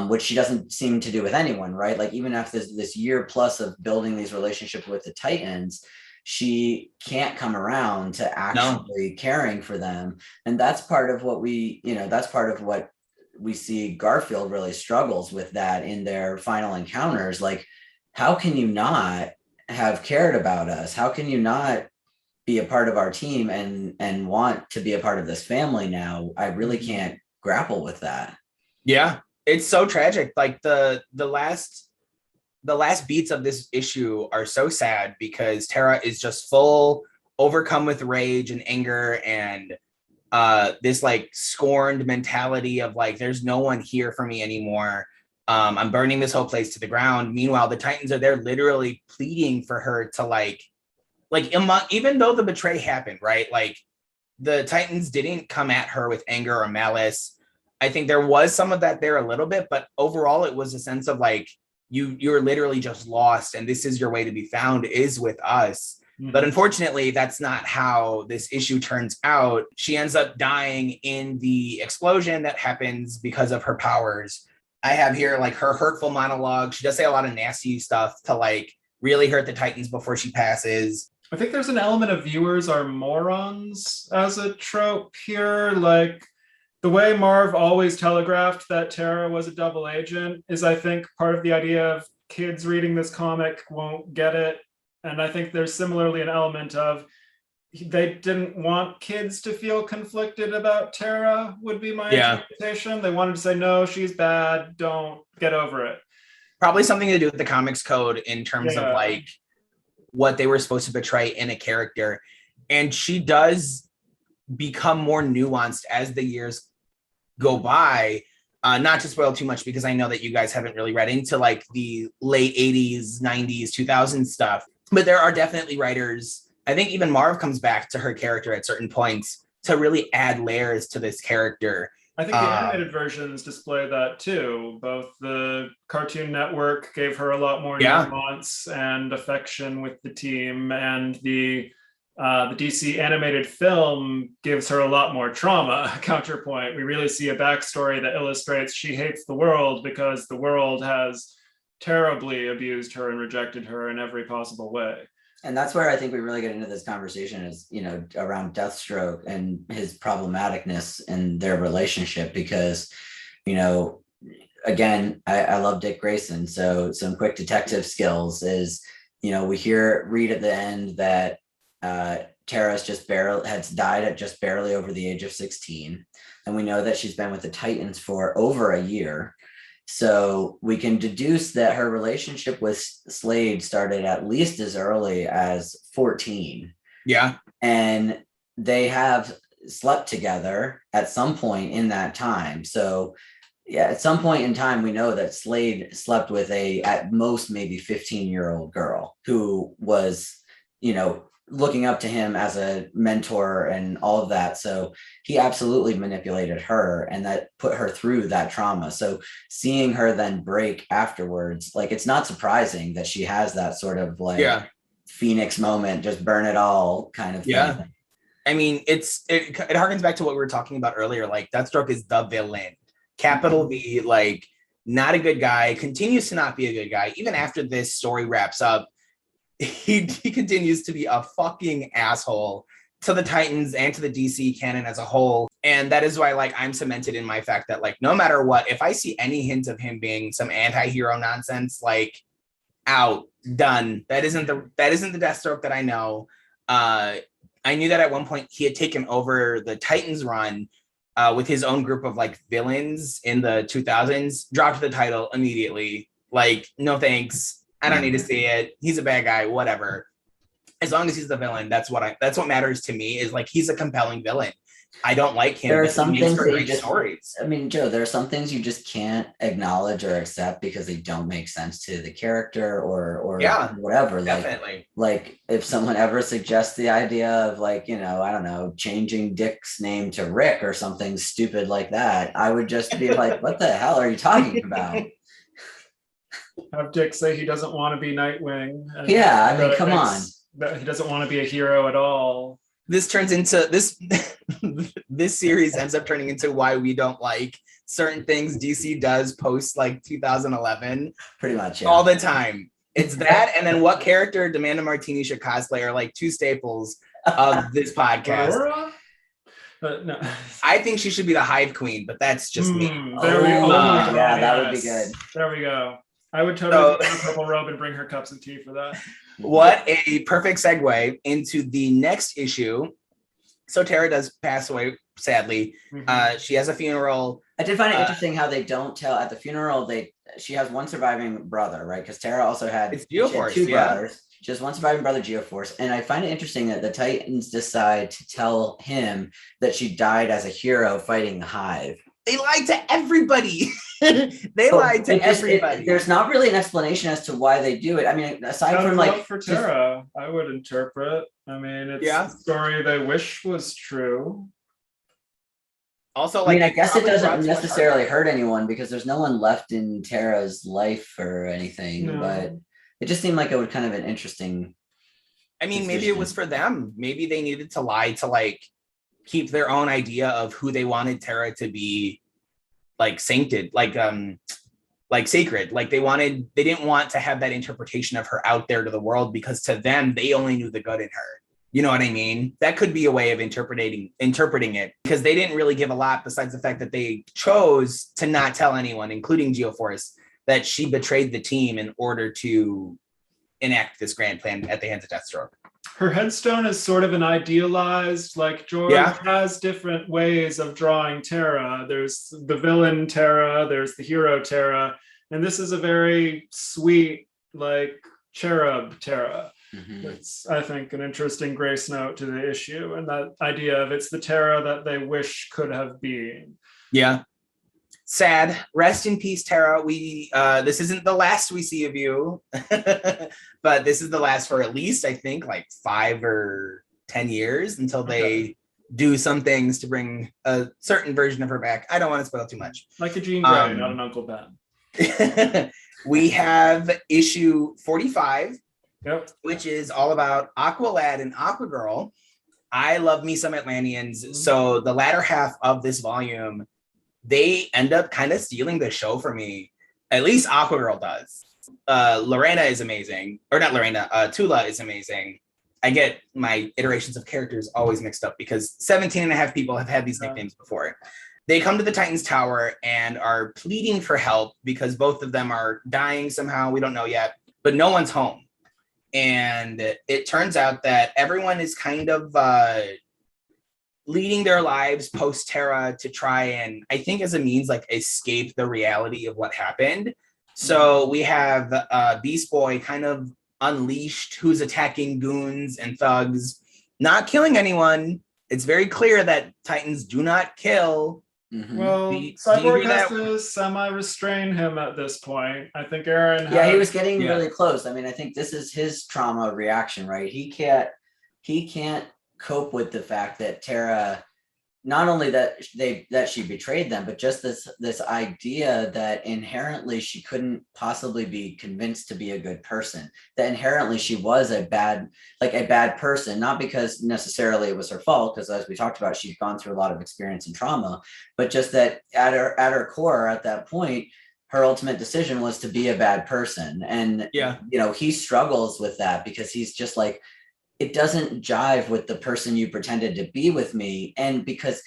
C: which she doesn't seem to do with anyone, right? Like, even after this year plus of building these relationships with the Titans, she can't come around to actually caring for them. And that's part of what we see Garfield really struggles with, that in their final encounters. Like, how can you not have cared about us? How can you not be a part of our team and want to be a part of this family now? I really can't grapple with that.
A: Yeah, it's so tragic. Like the last beats of this issue are so sad, because Terra is just overcome with rage and anger, and this like scorned mentality of like, there's no one here for me anymore. I'm burning this whole place to the ground. Meanwhile, the Titans are there literally pleading for her to like even though the betray happened, right? Like, the Titans didn't come at her with anger or malice. I think there was some of that there a little bit, but overall it was a sense of like, you're literally just lost, and this is your way to be found, is with us. But unfortunately, that's not how this issue turns out. She ends up dying in the explosion that happens because of her powers. I have here like her hurtful monologue. She does say a lot of nasty stuff to like really hurt the Titans before she passes.
B: I think there's an element of viewers are morons as a trope here. Like the way Marv always telegraphed that Terra was a double agent is, I think, part of the idea of kids reading this comic won't get it. And I think there's similarly an element of they didn't want kids to feel conflicted about Terra, would be my interpretation. They wanted to say, no, she's bad, don't, get over it.
A: Probably something to do with the comics code in terms of like what they were supposed to portray in a character. And she does become more nuanced as the years go by. Not to spoil too much, because I know that you guys haven't really read into like the late 80s, 90s, 2000s stuff, but there are definitely writers. I think even Marv comes back to her character at certain points to really add layers to this character.
B: I think the animated versions display that too. Both the Cartoon Network gave her a lot more nuance and affection with the team, and the DC animated film gives her a lot more trauma. Counterpoint, we really see a backstory that illustrates she hates the world because the world has terribly abused her and rejected her in every possible way.
C: And that's where I think we really get into this conversation is, you know, around Deathstroke and his problematicness in their relationship, because, you know, again, I love Dick Grayson. So some quick detective skills is, you know, we read at the end that Terra's has died at just barely over the age of 16. And we know that she's been with the Titans for over a year. So we can deduce that her relationship with Slade started at least as early as 14.
A: Yeah. And
C: they have slept together at some point in that time. So yeah, at some point in time, we know that Slade slept with at most maybe 15-year-old girl who was, you know, looking up to him as a mentor and all of that. So he absolutely manipulated her, and that put her through that trauma. So seeing her then break afterwards, like, it's not surprising that she has that sort of like Phoenix moment, just burn it all kind of thing.
A: Yeah. I mean, it harkens back to what we were talking about earlier. Like, Deathstroke is the villain. Capital V, like, not a good guy, continues to not be a good guy. Even after this story wraps up, he continues to be a fucking asshole to the Titans and to the DC canon as a whole. And that is why, like, I'm cemented in my fact that, like, no matter what, if I see any hint of him being some anti-hero nonsense, like, out, done. That isn't the Deathstroke that I know. I knew that at one point he had taken over the Titans run with his own group of like villains in the 2000s, dropped the title immediately. Like, no thanks. I don't need to see it. He's a bad guy, whatever. As long as he's the villain, that's what matters to me, is like, he's a compelling villain. I don't like him.
C: There are some things that you just,
A: stories.
C: I mean, Joe, there are some things you just can't acknowledge or accept because they don't make sense to the character or whatever.
A: Definitely.
C: Like if someone ever suggests the idea of, like, you know, I don't know, changing Dick's name to Rick or something stupid like that, I would just be like, what the hell are you talking about?
B: Have Dick say he doesn't want to be Nightwing.
C: Yeah, I mean, come on.
B: That he doesn't want to be a hero at all.
A: This turns into this series ends up turning into why we don't like certain things DC does post like 2011.
C: Pretty much, yeah.
A: All the time. It's that, and then what character Demanda Martini should cosplay are like two staples of this podcast.
B: No.
A: I think she should be the Hive Queen, but that's just me.
C: Yeah, that would be good.
B: There we go. I would totally put on a purple robe and bring her cups of tea for that.
A: What a perfect segue into the next issue. So Terra does pass away, sadly. Mm-hmm. She has a funeral.
C: I did find it interesting how they don't tell at the funeral. She has one surviving brother, right? Because Terra also had two brothers. She has one surviving brother, Geoforce. And I find it interesting that the Titans decide to tell him that she died as a hero fighting the Hive.
A: They lied to everybody. Lied to everybody.
C: There's not really an explanation as to why they do it. I mean, aside from like
B: for Terra, I would interpret. I mean, it's a story they wish was true.
A: Also,
C: I mean, I guess it doesn't necessarily hurt anyone because there's no one left in Terra's life or anything. No. But it just seemed like it would kind of an interesting.
A: I mean, maybe it was for them. Maybe they needed to lie to like keep their own idea of who they wanted Terra to be, like, sainted. Like like sacred. Like they didn't want to have that interpretation of her out there to the world, because to them, they only knew the good in her. You know what I mean? That could be a way of interpreting it, because they didn't really give a lot besides the fact that they chose to not tell anyone, including Geoforce, that she betrayed the team in order to enact this grand plan at the hands of Deathstroke.
B: Her headstone is sort of an idealized, like George has different ways of drawing Terra. There's the villain Terra, there's the hero Terra, and this is a very sweet, like cherub Terra. Mm-hmm. It's, I think, an interesting grace note to the issue, and that idea of it's the Terra that they wish could have been.
A: Yeah. Sad. Rest in peace, Terra. We this isn't the last we see of you, but this is the last for at least, I think, like 5 or 10 years until they do some things to bring a certain version of her back. I don't want to spoil too much.
B: Like a Jean Grey, not an Uncle Ben.
A: We have issue 45,
B: yep,
A: which is all about Aqualad and Aquagirl. I love me some Atlanteans. Mm-hmm. So the latter half of this volume, they end up kind of stealing the show for me. At least Aquagirl does. Lorena is amazing. Or not Lorena, Tula is amazing. I get my iterations of characters always mixed up because 17 and a half people have had these nicknames before. They come to the Titans Tower and are pleading for help because both of them are dying somehow. We don't know yet, but no one's home. And it turns out that everyone is kind of leading their lives post Terra to try and, I think as a means, like escape the reality of what happened. So we have Beast Boy kind of unleashed, who's attacking goons and thugs, not killing anyone. It's very clear that Titans do not kill.
B: Mm-hmm. Well, Cyborg has to semi-restrain him at this point. I think Aaron
C: he was getting really close. I mean, I think this is his trauma reaction, right? He can't cope with the fact that Terra, not only that she betrayed them, but just this idea that inherently she couldn't possibly be convinced to be a good person, that inherently she was a bad person, not because necessarily it was her fault, because as we talked about, she's gone through a lot of experience and trauma, but just that at her core at that point, her ultimate decision was to be a bad person. And he struggles with that because he's just like, it doesn't jive with the person you pretended to be with me. And because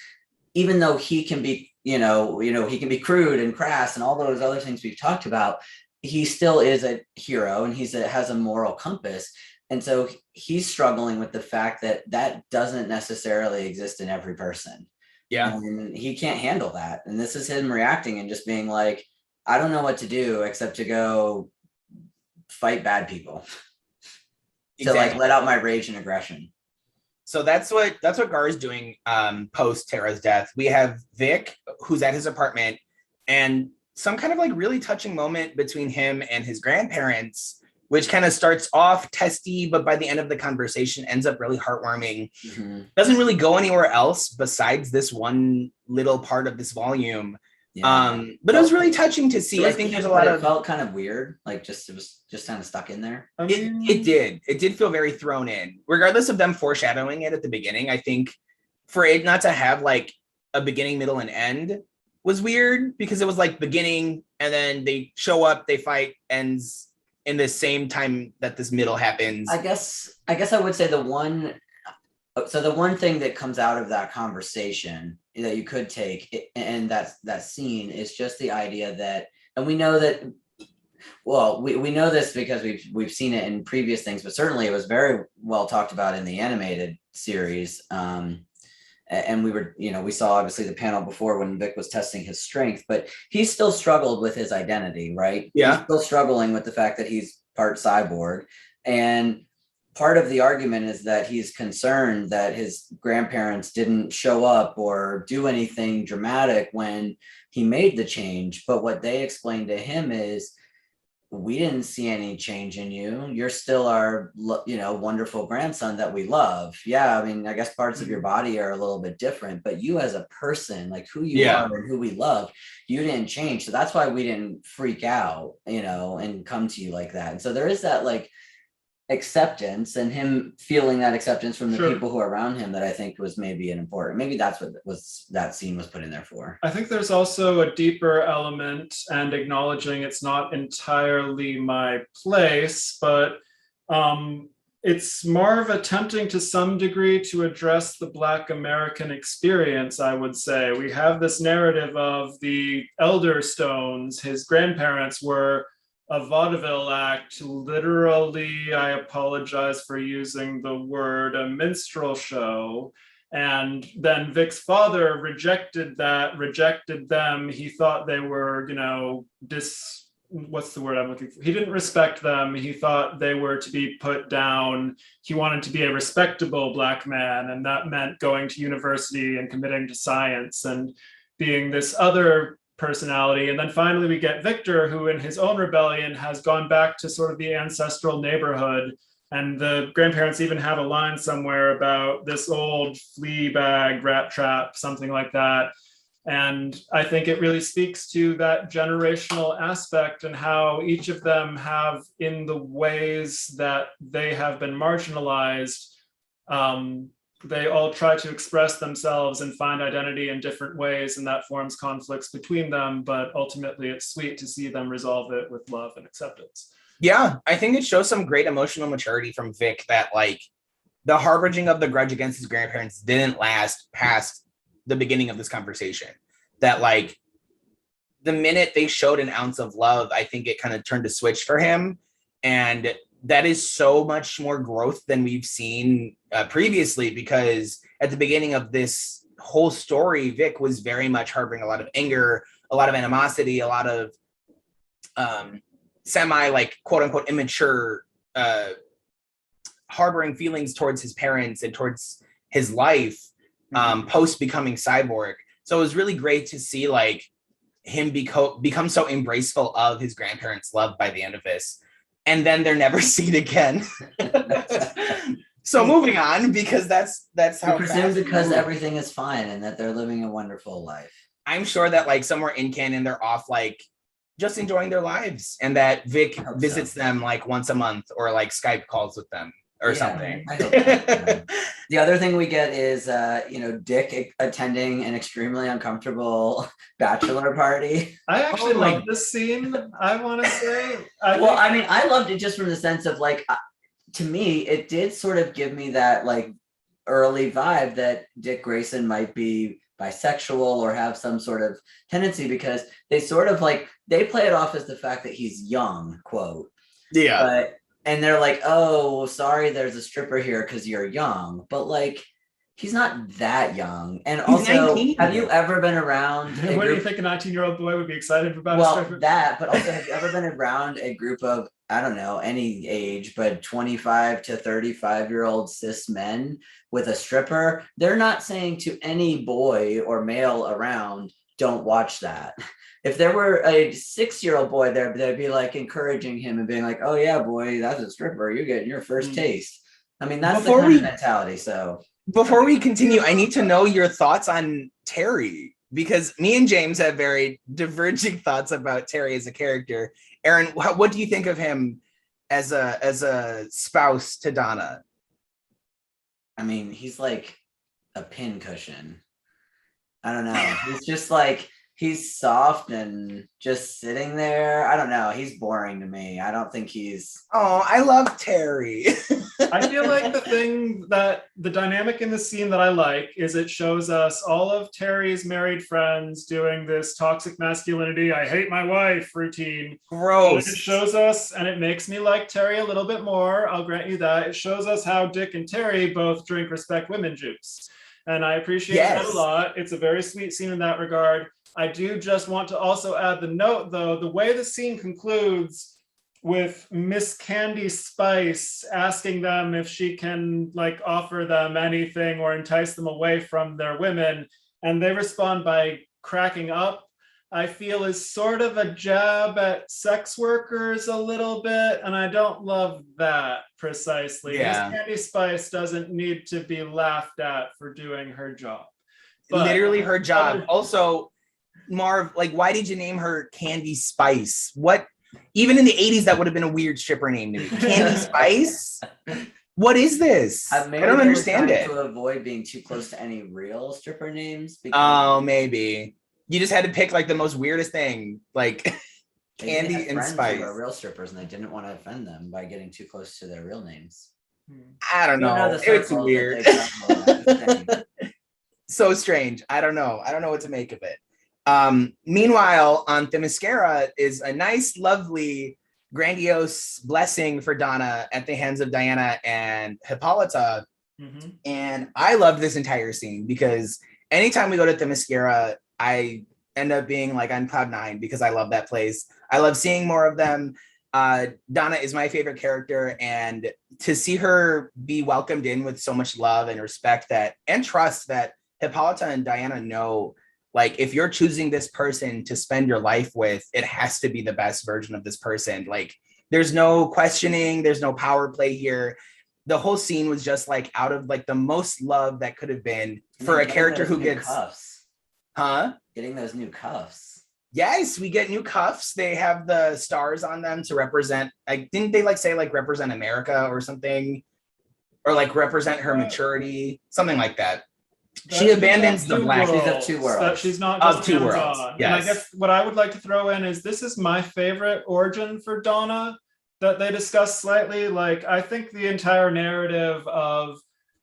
C: even though he can be, he can be crude and crass and all those other things we've talked about, he still is a hero and has a moral compass. And so he's struggling with the fact that doesn't necessarily exist in every person.
A: Yeah.
C: And he can't handle that. And this is him reacting and just being like, I don't know what to do except to go fight bad people. Exactly. To like let out my rage and aggression.
A: So that's what Gar's doing post Terra's death. We have Vic, who's at his apartment, and some kind of like really touching moment between him and his grandparents, which kind of starts off testy, but by the end of the conversation ends up really heartwarming. Mm-hmm. Doesn't really go anywhere else besides this one little part of this volume. Yeah. But it was really touching to see. I think there's a lot of.
C: It felt kind of weird, like it was just kind of stuck in there.
A: It did feel very thrown in, regardless of them foreshadowing it at the beginning. I think for it not to have like a beginning, middle, and end was weird because it was like beginning and then they show up, they fight, ends in the same time that this middle happens.
C: I guess I would say the one thing that comes out of that conversation that you could take and that scene is just the idea that, and we know that, well, we know this because we've seen it in previous things, but certainly it was very well talked about in the animated series. And we saw obviously the panel before when Vic was testing his strength, but he still struggled with his identity, right?
A: Yeah.
C: He's still struggling with the fact that he's part cyborg. And part of the argument is that he's concerned that his grandparents didn't show up or do anything dramatic when he made the change. But what they explained to him is, we didn't see any change in you. You're still our, wonderful grandson that we love. Yeah, I mean, I guess parts of your body are a little bit different, but you as a person, like who you are and who we love, you didn't change. So that's why we didn't freak out, and come to you like that. And so there is that like acceptance and him feeling that acceptance from the
B: Sure.
C: people who are around him that I think was maybe an important, maybe that's what was that scene was put in there for.
B: I think there's also a deeper element and acknowledging it's not entirely my place, but it's more of attempting to some degree to address the Black American experience, I would say. We have this narrative of the Elder Stones. His grandparents were a vaudeville act, literally, I apologize for using the word, a minstrel show. And then Vic's father rejected them. He thought they were, what's the word I'm looking for? He didn't respect them. He thought they were to be put down. He wanted to be a respectable Black man, and that meant going to university and committing to science and being this other personality. And then finally we get Victor, who in his own rebellion has gone back to sort of the ancestral neighborhood. And the grandparents even have a line somewhere about this old flea bag rat trap, something like that. And I think it really speaks to that generational aspect and how each of them have, in the ways that they have been marginalized, they all try to express themselves and find identity in different ways, and that forms conflicts between them. But ultimately, it's sweet to see them resolve it with love and acceptance.
A: Yeah, I think it shows some great emotional maturity from Vic that like the harboring of the grudge against his grandparents didn't last past the beginning of this conversation. That like the minute they showed an ounce of love, I think it kind of turned a switch for him. And that is so much more growth than we've seen previously, because at the beginning of this whole story, Vic was very much harboring a lot of anger, a lot of animosity, a lot of semi like quote unquote immature harboring feelings towards his parents and towards his life post becoming cyborg. So it was really great to see like him become so embraceful of his grandparents' love by the end of this, and then they're never seen again. So moving on, because that's how
C: I presume because everything is fine and that they're living a wonderful life.
A: I'm sure that like somewhere in canon they're off like just enjoying their lives, and that Vic visits them like once a month or like Skype calls with them or something.
C: I hope so. The other thing we get is Dick attending an extremely uncomfortable bachelor party.
B: I actually love this scene, I want to say.
C: I loved it just from the sense of like, to me, it did sort of give me that like early vibe that Dick Grayson might be bisexual or have some sort of tendency, because they sort of like, they play it off as the fact that he's young, quote.
A: Yeah.
C: And they're like, oh, sorry, there's a stripper here because you're young. But like, he's not that young. And
A: he's
C: also,
A: 19.
C: Have you ever been around
B: what do you think a 19-year-old boy would be excited about? A stripper?
C: That, but also, have you ever been around a group of, I don't know, any age, but 25 to 35-year-old cis men with a stripper? They're not saying to any boy or male around, don't watch that. If there were a 6-year-old boy there, they'd be like encouraging him and being like, oh yeah, boy, that's a stripper. You're getting your first taste. I mean, that's the kind of mentality. So
A: before we continue, I need to know your thoughts on Terry, because me and James have very diverging thoughts about Terry as a character. Aaron, what do you think of him as a spouse to Donna?
C: I mean, he's like a pincushion. I don't know. He's just like, he's soft and just sitting there. I don't know. He's boring to me. I don't think he's...
A: Oh, I love Terry.
B: I feel like the dynamic in the scene that I like is it shows us all of Terry's married friends doing this toxic masculinity, I hate my wife routine.
A: Gross.
B: It shows us, and it makes me like Terry a little bit more. I'll grant you that. It shows us how Dick and Terry both drink respect women juice. And I appreciate that a lot. It's a very sweet scene in that regard. I do just want to also add the note, though, the way the scene concludes with Miss Candy Spice asking them if she can like offer them anything or entice them away from their women, and they respond by cracking up, I feel is sort of a jab at sex workers a little bit, and I don't love that precisely.
A: Yeah.
B: Miss Candy Spice doesn't need to be laughed at for doing her job.
A: But literally her job. Also, Marv, like, why did you name her Candy Spice? What Even in the 80s, that would have been a weird stripper name to me. Candy Spice? What is this? I
C: Maybe
A: don't
C: they were
A: understand
C: trying
A: it.
C: to avoid being too close to any real stripper names.
A: Oh, maybe. You just had to pick like the most weirdest thing, like Candy and Spice.
C: Who are real strippers, and they didn't want to offend them by getting too close to their real names.
A: I don't know. It's weird. So strange. I don't know. I don't know what to make of it. Meanwhile, on Themyscira is a nice, lovely, grandiose blessing for Donna at the hands of Diana and Hippolyta. Mm-hmm. And I love this entire scene because anytime we go to Themyscira, I end up being like on cloud nine because I love that place. I love seeing more of them. Donna is my favorite character, and to see her be welcomed in with so much love and respect and trust that Hippolyta and Diana know, like, if you're choosing this person to spend your life with, it has to be the best version of this person. Like, there's no questioning, there's no power play here. The whole scene was just like out of like the most love that could have been for a character who gets
C: cuffs. Getting those new cuffs.
A: Yes, we get new cuffs. They have the stars on them to represent, like, didn't they like say like represent America or something? Or like represent her maturity, something like that. She abandons the black.
C: She's of two worlds.
B: That she's not
A: of two worlds.
B: Yes. And I guess what I would like to throw in is this is my favorite origin for Donna that they discuss slightly. Like, I think the entire narrative of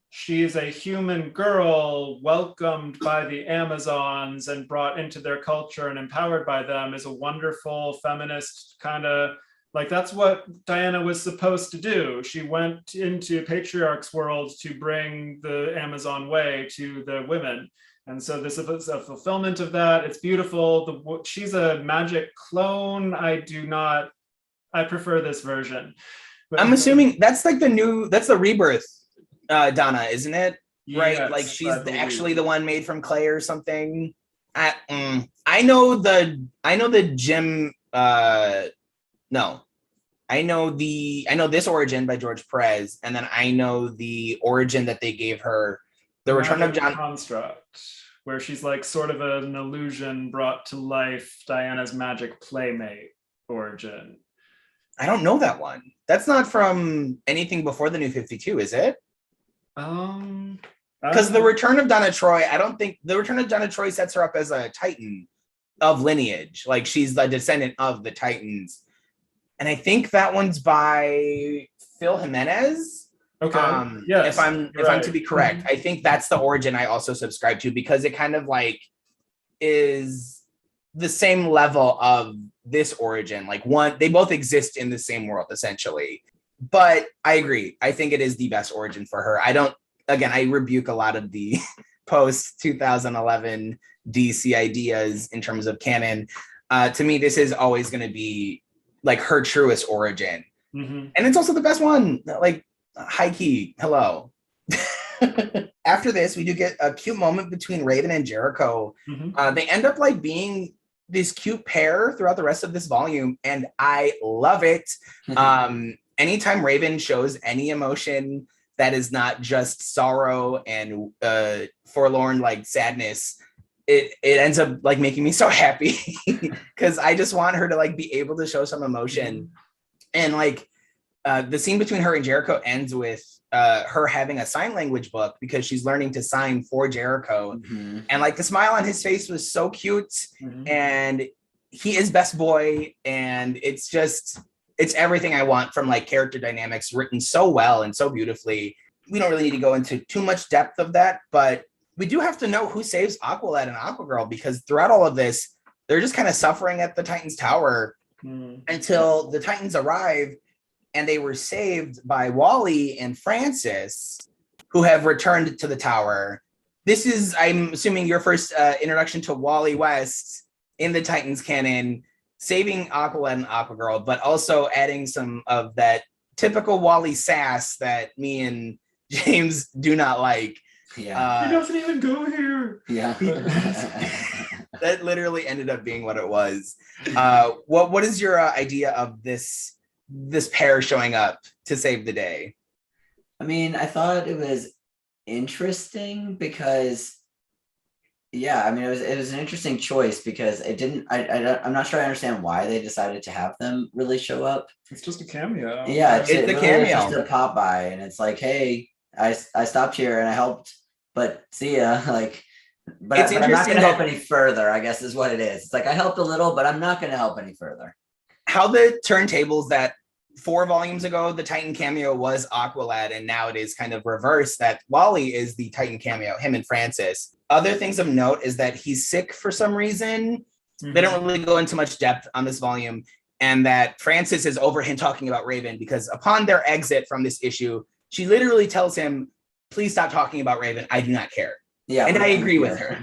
B: she's a human girl welcomed by the Amazons and brought into their culture and empowered by them is a wonderful feminist kind of, like, that's what Diana was supposed to do. She went into Patriarch's world to bring the Amazon way to the women. And so this is a fulfillment of that. It's beautiful. She's a magic clone. I prefer this version. But
A: I'm assuming that's like that's the rebirth Donna, isn't it? Right?
B: Yes,
A: like she's actually the one made from clay or something. I know the gym. No, I know this origin by George Perez, and then I know the origin that they gave her, the Return of John
B: Construct, where she's like sort of an illusion brought to life, Diana's magic playmate origin.
A: I don't know that one. That's not from anything before the New 52, is it? Because the Return of Donna Troy, I don't think the Return of Donna Troy sets her up as a Titan of lineage, like she's the descendant of the Titans, and I think that one's by Phil Jimenez.
B: Okay. Yes,
A: if I'm to be correct, I think that's the origin I also subscribe to because it kind of like is the same level of this origin. Like they both exist in the same world essentially. But I agree. I think it is the best origin for her. I rebuke a lot of the post 2011 DC ideas in terms of canon. To me, this is always going to be like her truest origin. Mm-hmm. And it's also the best one. Like, high key, hello. After this, we do get a cute moment between Raven and Jericho. Mm-hmm. They end up like being this cute pair throughout the rest of this volume, and I love it. Anytime Raven shows any emotion that is not just sorrow and forlorn, like sadness, it ends up like making me so happy because I just want her to like be able to show some emotion. And like the scene between her and Jericho ends with her having a sign language book because she's learning to sign for Jericho. Mm-hmm. And like the smile on his face was so cute. Mm-hmm. And he is best boy, and it's everything I want from like character dynamics written so well and so beautifully. We don't really need to go into too much depth of that, but we do have to know who saves Aqualad and Aquagirl, because throughout all of this, they're just kind of suffering at the Titans Tower until the Titans arrive, and they were saved by Wally and Francis, who have returned to the tower. This is, I'm assuming, your first introduction to Wally West in the Titans canon, saving Aqualad and Aquagirl, but also adding some of that typical Wally sass that me and James do not like.
C: Yeah.
B: He doesn't even go here.
C: Yeah.
A: That literally ended up being what it was. What is your idea of this pair showing up to save the day?
C: I mean, I thought it was interesting because Yeah, I mean, it was an interesting choice because it didn't. I'm not sure I understand why they decided to have them really show up.
B: It's just a cameo.
C: Yeah,
A: It's
C: it
A: the
C: really is just
A: cameo.
C: a pop by, and it's like, hey, I stopped here and I helped, but see ya. Like,
A: It's
C: but I'm not
A: interesting
C: going to help
A: that
C: any further. I guess is what it is. It's like I helped a little, but I'm not going to help any further.
A: how the turntables that 4 volumes ago, the Titan cameo was Aqualad, and now it is kind of reversed that Wally is the Titan cameo, him and Francis. Other things of note is that he's sick for some reason. They don't really go into much depth on this volume, and that Francis is over him talking about Raven because upon their exit from this issue, she literally tells him, please stop talking about Raven. I do not care.
C: Yeah,
A: And I agree with her.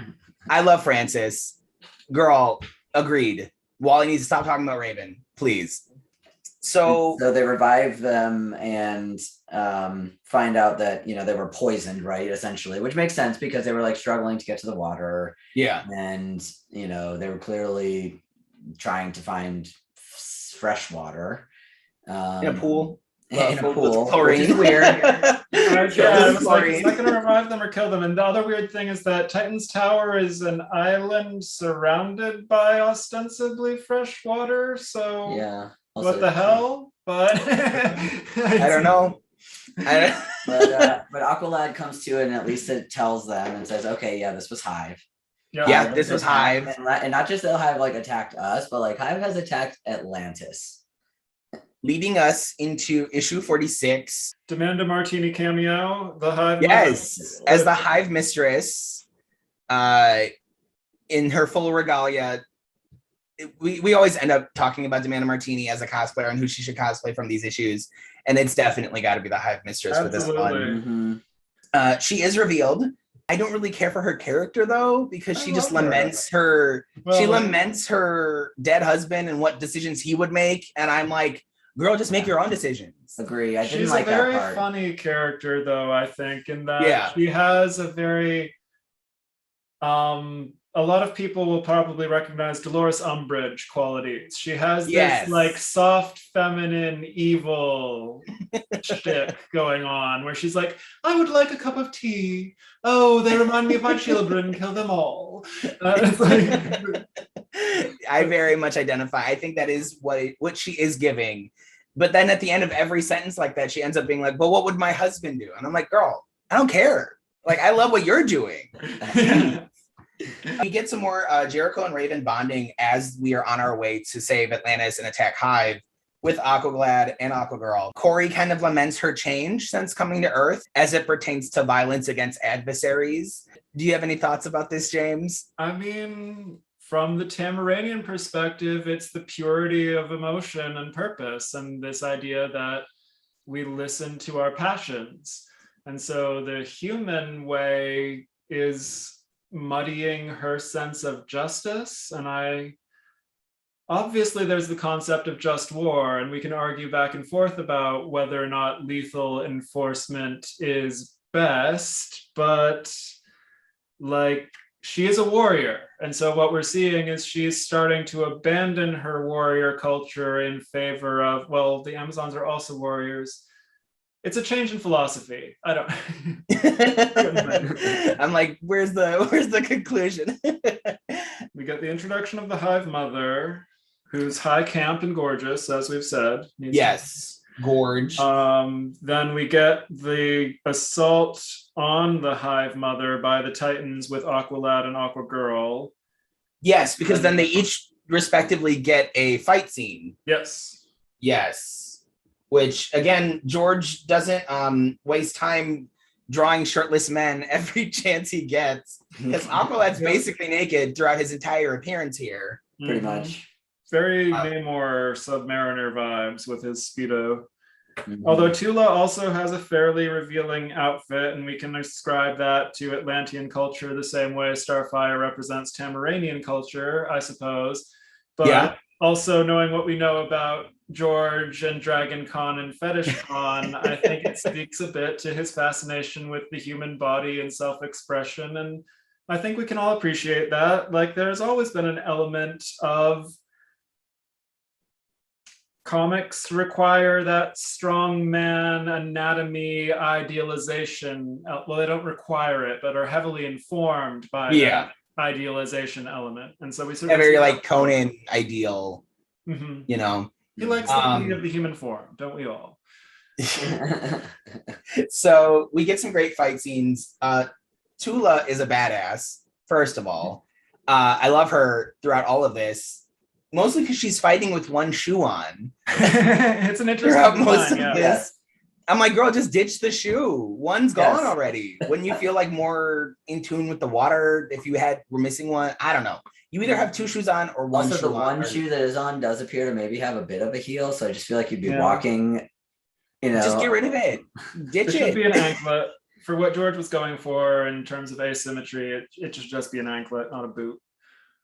A: I love Francis. Girl, agreed. Wally needs to stop talking about Raven, please. So
C: they revive them and find out that they were poisoned, right? Essentially, which makes sense because they were like struggling to get to the water.
A: Yeah,
C: and they were clearly trying to find fresh water
A: in a pool.
C: In a pool,
A: chlorine.
C: which is weird.
B: Yeah, it's like, is that going to revive them or kill them? And the other weird thing is that Titan's Tower is an island surrounded by ostensibly fresh water. So
C: yeah,
B: what the hell? But
A: I don't know.
C: but Aqualad comes to it and at least it tells them and says, okay, yeah, this was Hive.
A: Yeah, this was Hive.
C: And not just that Hive like attacked us, but like Hive has attacked Atlantis.
A: Leading us into issue 46.
B: Demand a Martini cameo, the Hive.
A: Yes, as the Hive Mistress, in her full regalia. We always end up talking about Demand a Martini as a cosplayer and who she should cosplay from these issues, and it's definitely got to be the Hive Mistress for this one. She is revealed. I don't really care for her character though, because she just laments her. She laments her dead husband and what decisions he would make, and I'm like, girl, just make your own decisions.
C: Agree. I didn't
B: She's
C: like
B: a very
C: that part.
B: funny character, though, I think, in that she has a very a lot of people will probably recognize Dolores Umbridge qualities. She has this like soft, feminine, evil shtick going on where she's like, I would like a cup of tea. Oh, they remind me of my children. Kill them all. It's like,
A: I very much identify. I think that is what she is giving. But then at the end of every sentence like that, she ends up being like, well, what would my husband do? And I'm like, girl, I don't care. Like, I love what you're doing. We get some more Jericho and Raven bonding as we are on our way to save Atlantis and attack Hive with Aquaglad and Aquagirl. Corey kind of laments her change since coming to Earth as it pertains to violence against adversaries. Do you have any thoughts about this, James?
B: I mean, from the Tamaranian perspective, it's the purity of emotion and purpose, and this idea that we listen to our passions. And so the human way is muddying her sense of justice. And obviously there's the concept of just war, and we can argue back and forth about whether or not lethal enforcement is best, but like, she is a warrior. And so what we're seeing is she's starting to abandon her warrior culture in favor of, well, the Amazons are also warriors. It's a change in philosophy. I don't.
A: I'm like, where's the conclusion?
B: We get the introduction of the Hive Mother, who's high camp and gorgeous, as we've said.
A: Yes, gorge.
B: Then we get the assault on the Hive Mother by the Titans with Aqualad and Aquagirl.
A: Yes, because then they each respectively get a fight scene. Yes. Which, again, George doesn't waste time drawing shirtless men every chance he gets, because Aqualad's basically naked throughout his entire appearance here.
C: Pretty much.
B: Very Namor Submariner vibes with his Speedo. Although Tula also has a fairly revealing outfit, and we can ascribe that to Atlantean culture the same way Starfire represents Tamaranian culture, I suppose. But also knowing what we know about George and Dragon Con and Fetish Con, I think it speaks a bit to his fascination with the human body and self-expression. And I think we can all appreciate that. Like, there's always been an element of comics require that strong man anatomy idealization. Well, they don't require it, but are heavily informed by that idealization element. And so we sort
A: A
B: of
A: very like Conan ideal,
B: Mhm.
A: you know.
B: He likes the beauty of the human form, don't we all?
A: So we get some great fight scenes. Tula is a badass, first of all. I love her throughout all of this, mostly because she's fighting with one shoe on.
B: It's an
A: Throughout
B: interesting
A: most
B: design,
A: of
B: yeah.
A: this. I'm like, girl, just ditch the shoe. One's gone
C: Yes.
A: already. When you feel like more in tune with the water, if you were missing one, I don't know. You either have two shoes on or one
C: Also,
A: shoe
C: the
A: on.
C: one shoe that is on does appear to maybe have a bit of a heel, so I just feel like you'd be
B: Yeah.
C: walking, you know.
A: Just get rid of it. Ditch
B: There should
A: it.
B: be an anklet. For what George was going for in terms of asymmetry, it should just be an anklet, not a boot.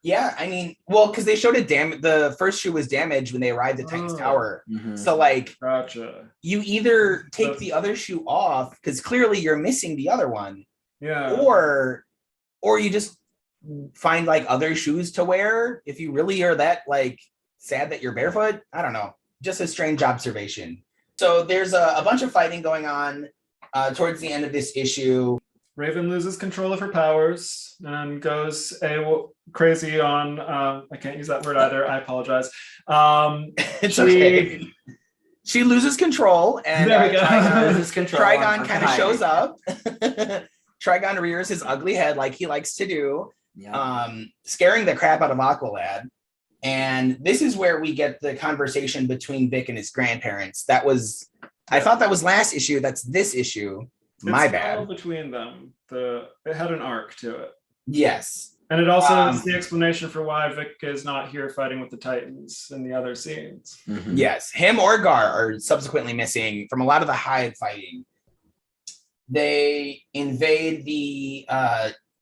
A: Yeah, I mean, well, because they showed it the first shoe was damaged when they arrived at Titans
B: Oh.
A: Tower.
C: Mhm.
A: So like
B: Gotcha.
A: you either take the other shoe off because clearly you're missing the other one,
B: Yeah.
A: or you just find like other shoes to wear if you really are that like sad that you're barefoot. I don't know. Just a strange observation. So there's a bunch of fighting going on towards the end of this issue.
B: Raven loses control of her powers and goes crazy on, I can't use that word either, I apologize.
A: It's okay. She loses control and
B: There we go.
A: Trigon kind of shows up. Trigon rears his ugly head like he likes to do, scaring the crap out of Aqualad. And this is where we get the conversation between Vic and his grandparents. I thought that was last issue. That's this issue. My bad.
B: Between them, it had an arc to it.
A: Yes.
B: And it also is the explanation for why Vic is not here fighting with the Titans in the other scenes.
C: Mhm.
A: Yes. Him or Gar are subsequently missing from a lot of the Hive fighting. They invade the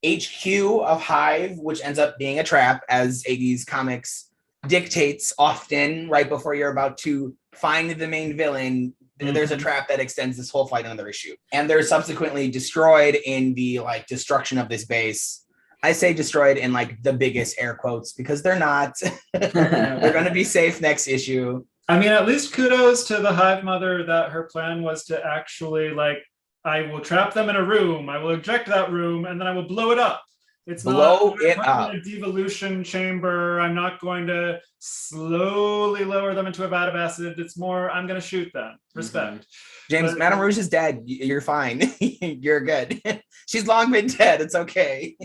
A: HQ of Hive, which ends up being a trap, as 80s comics dictates often. Right before you're about to find the main villain, there's a trap that extends this whole fight another issue. And they're subsequently destroyed in the like destruction of this base. I say destroyed in like the biggest air quotes because they're not. They're going to be safe next issue.
B: I mean, at least kudos to the Hive Mother that her plan was to actually like, I will trap them in a room, I will eject that room, and then I will blow it up. It's
A: blow
B: not
A: it up.
B: in a devolution chamber. I'm not going to slowly lower them into a vat of acid. It's more, I'm going to shoot them. Respect.
A: James,
B: But-
A: Madame Rouge is dead. You're fine. You're good. She's long been dead. It's okay.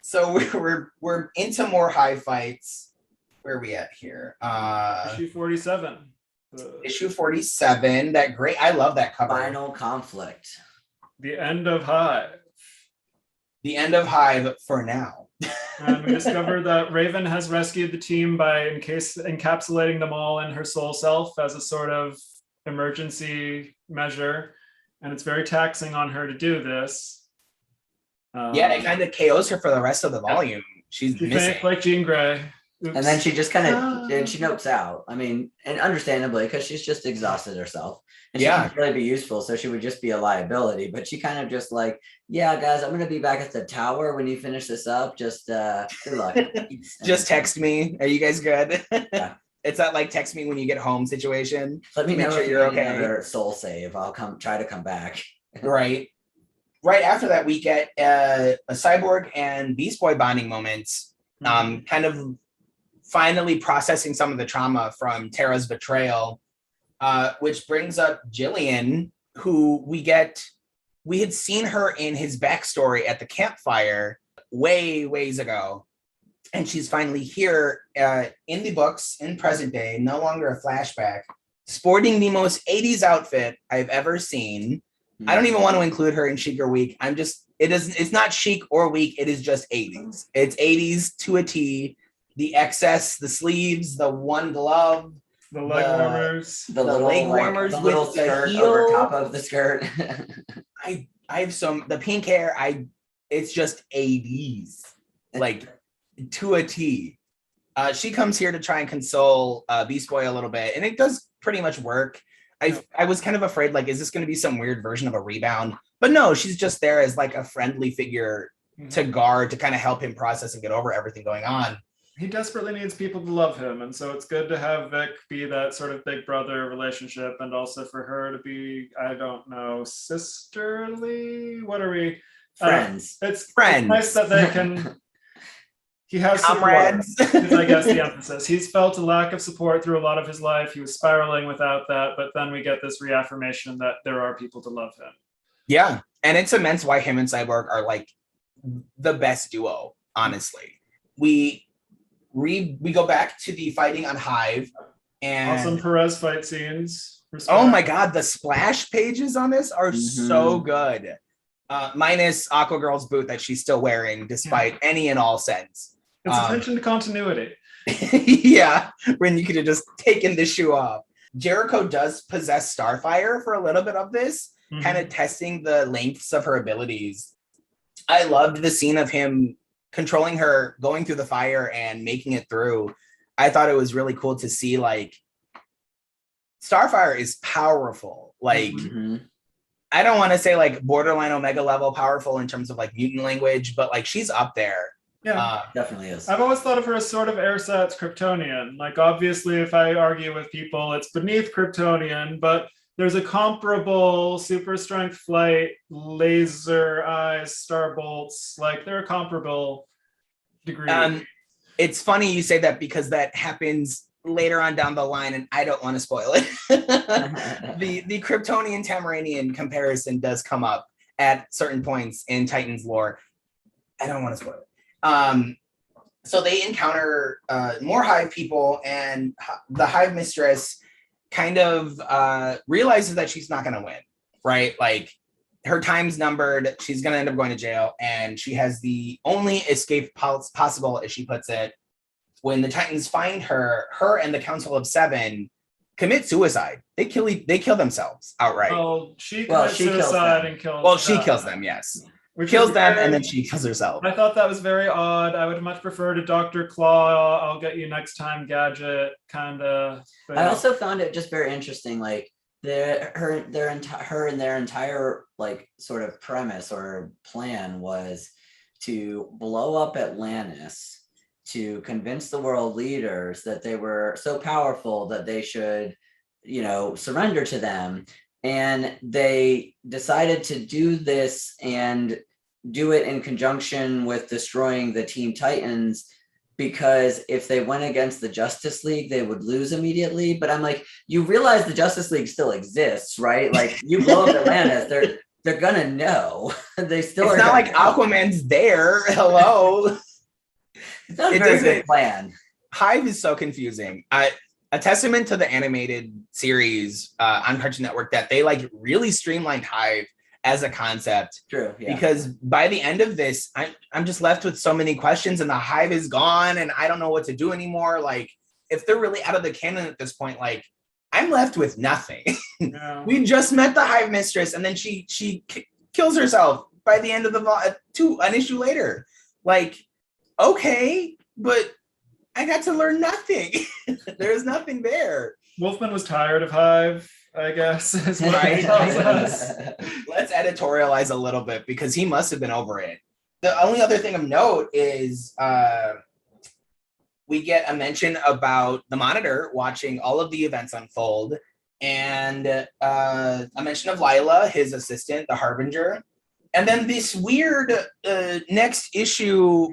A: So we're into more Hive fights. Where are we at here?
B: Issue 47.
A: Issue 47. That great. I love that cover.
C: Final conflict.
B: The end of Hive.
A: The end of Hive for now.
B: And we discovered that Raven has rescued the team by encapsulating them all in her soul self as a sort of emergency measure. And it's very taxing on her to do this.
A: Yeah, it kind of KOs her for the rest of the volume. She's
B: She
A: missing.
B: faints like Jean Grey. Oops.
C: And then she just kind of, and she nopes out. I mean, and understandably, because she's just exhausted herself. And she can't really be useful, so she would just be a liability. But she kind of just like, yeah, guys, I'm going to be back at the tower when you finish this up. Just good luck.
A: Just text me. Are you guys good?
C: Yeah.
A: It's that like text me when you get home situation.
C: Let me
A: Make
C: know
A: sure
C: if
A: you're
C: you need
A: okay.
C: another soul save. I'll try to come back.
A: Right. Right after that, we get a Cyborg and Beast Boy bonding moment, kind of finally processing some of the trauma from Terra's betrayal, which brings up Jillian, who we had seen her in his backstory at the campfire ways ago. And she's finally here in the books in present day, no longer a flashback, sporting the most 80s outfit I've ever seen. I don't even want to include her in chic or weak. It's not chic or weak. It is just 80s. It's 80s to a T. The excess, the sleeves, the one glove,
B: the leg warmers,
C: the little
A: leg
C: like,
A: warmers
C: the
A: with
C: little
A: the
C: skirt
A: heel.
C: over top of the skirt.
A: I have the pink hair. It's just 80s, like to a T. She comes here to try and console Beast Boy a little bit, and it does pretty much work. I was kind of afraid, like, is this going to be some weird version of a rebound? But no, she's just there as like a friendly figure to guard, to kind of help him process and get over everything going on.
B: He desperately needs people to love him, and so it's good to have Vic be that sort of big brother relationship, and also for her to be, I don't know, sisterly. What are we?
C: Friends.
B: It's
A: Friends.
B: nice that they can He has
A: comrades.
B: support, is, I guess, the emphasis. He's felt a lack of support through a lot of his life. He was spiraling without that, but then we get this reaffirmation that there are people to love him.
A: Yeah, and it's immense why him and Cyborg are like the best duo, honestly. We go back to the fighting on Hive, and
B: Awesome Perez fight scenes. Respect.
A: oh my god, the splash pages on this are so good. Minus Aqua Girl's boot that she's still wearing, despite any and all sense.
B: It's attention to continuity.
A: Yeah, when you could have just taken the shoe off. Jericho does possess Starfire for a little bit of this, kind of testing the lengths of her abilities. I loved the scene of him controlling her, going through the fire and making it through. I thought it was really cool to see, like, Starfire is powerful. Like, I don't want to say like borderline Omega level powerful in terms of like mutant language, but like she's up there.
B: Yeah,
C: definitely is.
B: I've always thought of her as sort of ersatz Kryptonian. Like, obviously, if I argue with people, it's beneath Kryptonian, but there's a comparable super strength flight, laser eyes, star bolts. Like, they're a comparable degree.
A: It's funny you say that because that happens later on down the line, and I don't want to spoil it. the Kryptonian Tamaranian comparison does come up at certain points in Titans lore. I don't want to spoil it. So they encounter more Hive people, and the Hive Mistress kind of realizes that she's not going to win, right? Like, her time's numbered. She's going to end up going to jail, and she has the only escape possible, as she puts it. When the Titans find her and the Council of Seven commit suicide. They kill themselves outright.
B: Oh, she commits suicide and kills.
A: Well, she kills them, yes.
B: Which
A: kills them and then she kills herself.
B: I thought that was very odd. I would much prefer to Dr. Claw, I'll get you next time gadget kind of thing.
C: I also found it just very interesting, like her and their entire like sort of premise or plan was to blow up Atlantis to convince the world leaders that they were so powerful that they should, surrender to them. And they decided to do this and do it in conjunction with destroying the Teen Titans, because if they went against the Justice League, they would lose immediately. But I'm like, you realize the Justice League still exists, right? Like, you blow up Atlantis, they're gonna know. They still
A: it's
C: are.
A: Not like Aquaman's there. Hello.
C: It's not a very good plan.
A: Hive is so confusing. A testament to the animated series on Cartoon Network that they like really streamlined Hive as a concept.
C: True, yeah.
A: Because by the end of this, I'm just left with so many questions, and the Hive is gone, and I don't know what to do anymore. Like, if they're really out of the canon at this point, like, I'm left with nothing.
B: Yeah.
A: We just met the Hive Mistress, and then she kills herself by the end of an issue later. Like, okay, but I got to learn nothing. There's nothing there.
B: Wolfman was tired of Hive, I guess, is what he tells us.
A: Let's editorialize a little bit, because he must have been over it. The only other thing of note is we get a mention about the Monitor watching all of the events unfold, and a mention of Lila, his assistant, the Harbinger, and then this weird next issue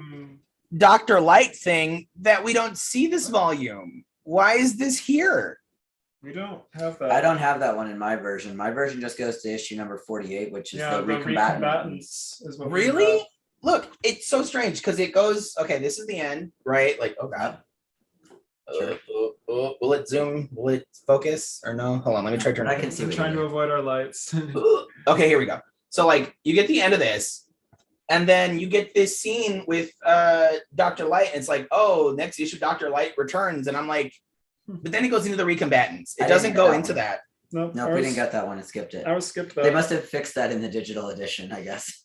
A: Dr. Light thing that we don't see this volume. Why is this here?
B: We don't have that.
C: I don't have that one in my version. My version just goes to issue number 48, which is the Recombatants.
B: Is what
A: really? Look, it's so strange because it goes, okay, this is the end, right? Like, oh God.
C: Sure.
A: Will it zoom? Will it focus? Or no? Hold on, let me try turning.
C: I can see.
B: I'm trying to avoid our lights.
A: Okay, here we go. So, like, you get the end of this, and then you get this scene with Dr. Light, and it's like, oh, next issue, Dr. Light returns, and I'm like, but then it goes into the Recombatants. It doesn't go into that.
B: Nope,
C: we didn't get that one. It skipped it.
B: I was skipped that.
C: They must have fixed that in the digital edition, I guess.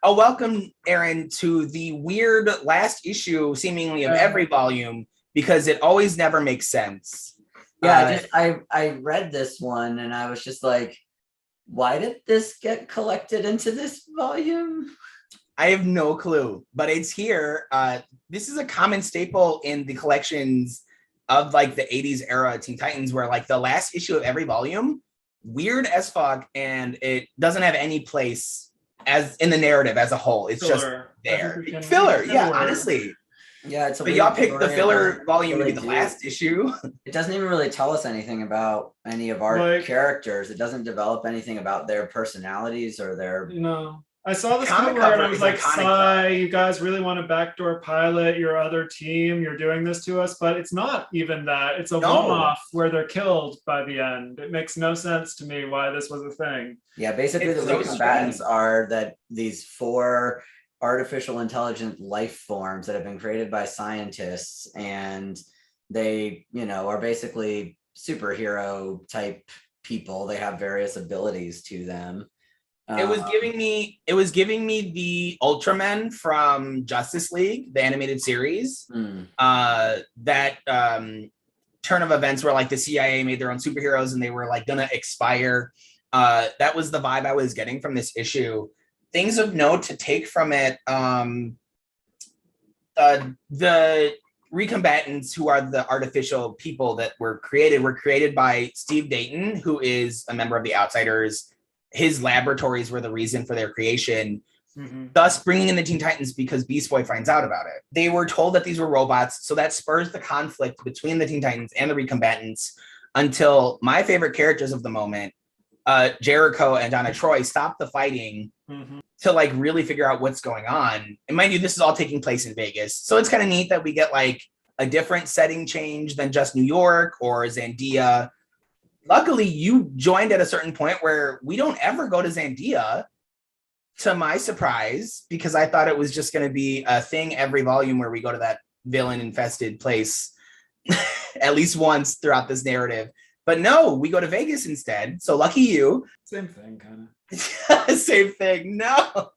A: Oh, welcome, Aaron, to the weird last issue, seemingly of every volume, because it always never makes sense.
C: Yeah, I read this one, and I was just like, why did this get collected into this volume?
A: I have no clue, but it's here. This is a common staple in the collections of like the 80s era Teen Titans, where like the last issue of every volume, weird as fuck, and it doesn't have any place as in the narrative as a whole. It's just
B: Filler.
A: there.
B: Everything-
A: Filler, yeah,
B: filler.
A: honestly.
C: Yeah, it's a
A: But
C: weird
A: y'all picked the
C: story. It
A: filler
C: doesn't
A: volume to
C: really
A: be the
C: do-
A: last issue.
C: It doesn't even really tell us anything about any of our
B: Like-
C: characters. It doesn't develop anything about their personalities or their.
B: No. I saw this
A: Comic
B: cover and I
A: cover
B: was
A: is
B: like,
A: iconic,
B: sigh, you guys really want to backdoor pilot your other team. You're doing this to us, but it's not even that. It's a
A: No.
B: one-off where they're killed by the end. It makes no sense to me why this was a thing.
C: Yeah, basically
A: It's
C: the
A: so
C: recombatants
A: strange.
C: are that these 4 artificial intelligent life forms that have been created by scientists, and they, are basically superhero type people. They have various abilities to them.
A: It was giving me the Ultramen from Justice League, the animated series. That turn of events where like the CIA made their own superheroes and they were like gonna expire. That was the vibe I was getting from this issue. Things of note to take from it, the recombatants, who are the artificial people that were created by Steve Dayton, who is a member of the Outsiders. His laboratories were the reason for their creation, thus bringing in the Teen Titans because Beast Boy finds out about it. They were told that these were robots, so that spurs the conflict between the Teen Titans and the recombatants until my favorite characters of the moment, Jericho and Donna Troy, stop the fighting to like really figure out what's going on. And mind you, this is all taking place in Vegas. So it's kind of neat that we get like a different setting change than just New York or Zandia. Luckily, you joined at a certain point where we don't ever go to Zandia, to my surprise, because I thought it was just going to be a thing every volume where we go to that villain-infested place at least once throughout this narrative. But no, we go to Vegas instead. So lucky you.
B: Same thing, kind of.
A: Same thing. No.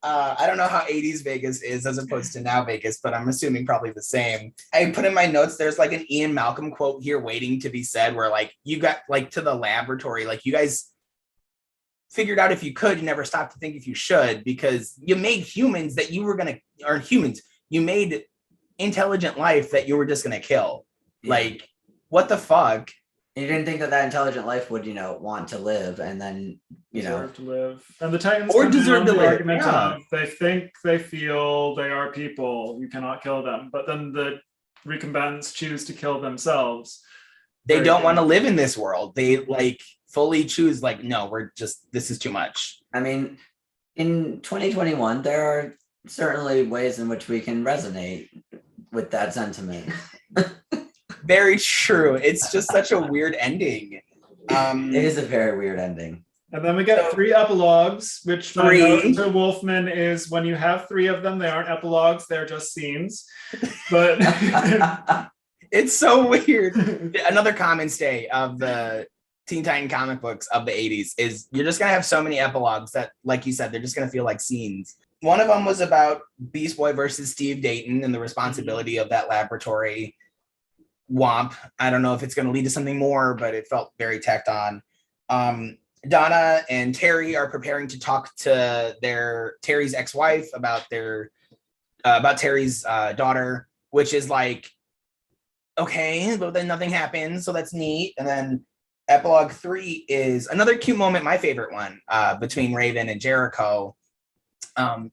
A: I don't know how 80s Vegas is as opposed to now Vegas, but I'm assuming probably the same. I put in my notes, there's like an Ian Malcolm quote here waiting to be said where like you got like to the laboratory, like you guys figured out if you could, you never stopped to think if you should, because you made humans that you were going to, or humans, you made intelligent life that you were just going to kill.
C: Yeah.
A: Like, what the fuck?
C: You didn't think that intelligent life would, want to live, and then,
B: Deserve to live. And the Titans
A: Or
B: come in
A: deserve
B: on
A: to
B: the
A: live,
B: argument
A: yeah.
B: of they think, they feel, they are people. You cannot kill them. But then the recombatants choose to kill themselves.
A: They
B: Very
A: don't want to
B: good.
A: live in this world. They like fully choose like, no, this is too much.
C: I mean, in 2021, there are certainly ways in which we can resonate with that sentiment.
A: Very true. It's just such a weird ending.
C: It is a very weird ending.
B: And then we get 3 epilogues, which my
A: 3.
B: note to Wolfman is when you have 3 of them, they aren't epilogues, they're just scenes. But
A: It's so weird. Another common stay of the Teen Titan comic books of the 80s is you're just going to have so many epilogues that, like you said, they're just going to feel like scenes. One of them was about Beast Boy versus Steve Dayton and the responsibility of that laboratory womp. I don't know if it's going to lead to something more, but it felt very tacked on. Donna and Terry are preparing to talk to Terry's ex-wife about Terry's daughter, which is like, okay, but then nothing happens, so that's neat. And then Epilogue 3 is another cute moment, my favorite one, between Raven and Jericho,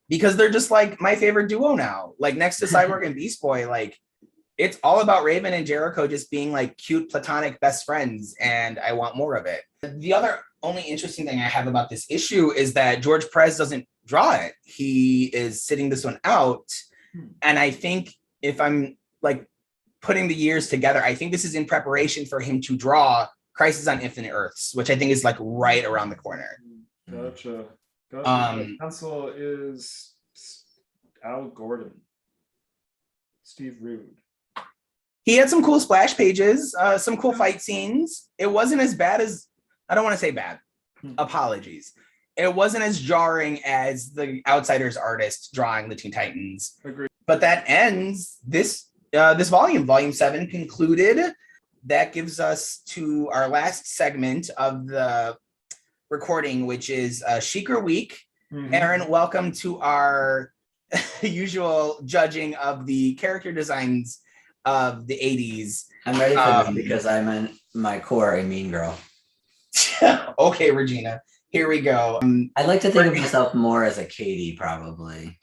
A: because they're just like my favorite duo now. Like next to Cyborg and Beast Boy, like it's all about Raven and Jericho just being like cute platonic best friends, and I want more of it. The other only interesting thing I have about this issue is that George Perez doesn't draw it. He is sitting this one out, and I think if I'm like putting the years together, I think this is in preparation for him to draw Crisis on Infinite Earths, which I think is like right around the corner.
B: Gotcha. Pencil is Al Gordon. Steve Rude.
A: He had some cool splash pages, some cool fight scenes. It wasn't as bad as, I don't want to say bad, apologies. It wasn't as jarring as the Outsiders artist drawing the Teen Titans.
B: Agreed.
A: But that ends this volume 7 concluded. That gives us to our last segment of the recording, which is Sheikah Week. Aaron, welcome to our usual judging of the character designs of the 80s.
C: I'm ready for this because I'm in my core a mean girl.
A: Okay, Regina. Here we go.
C: I'd like to think of myself more as a Katie, probably.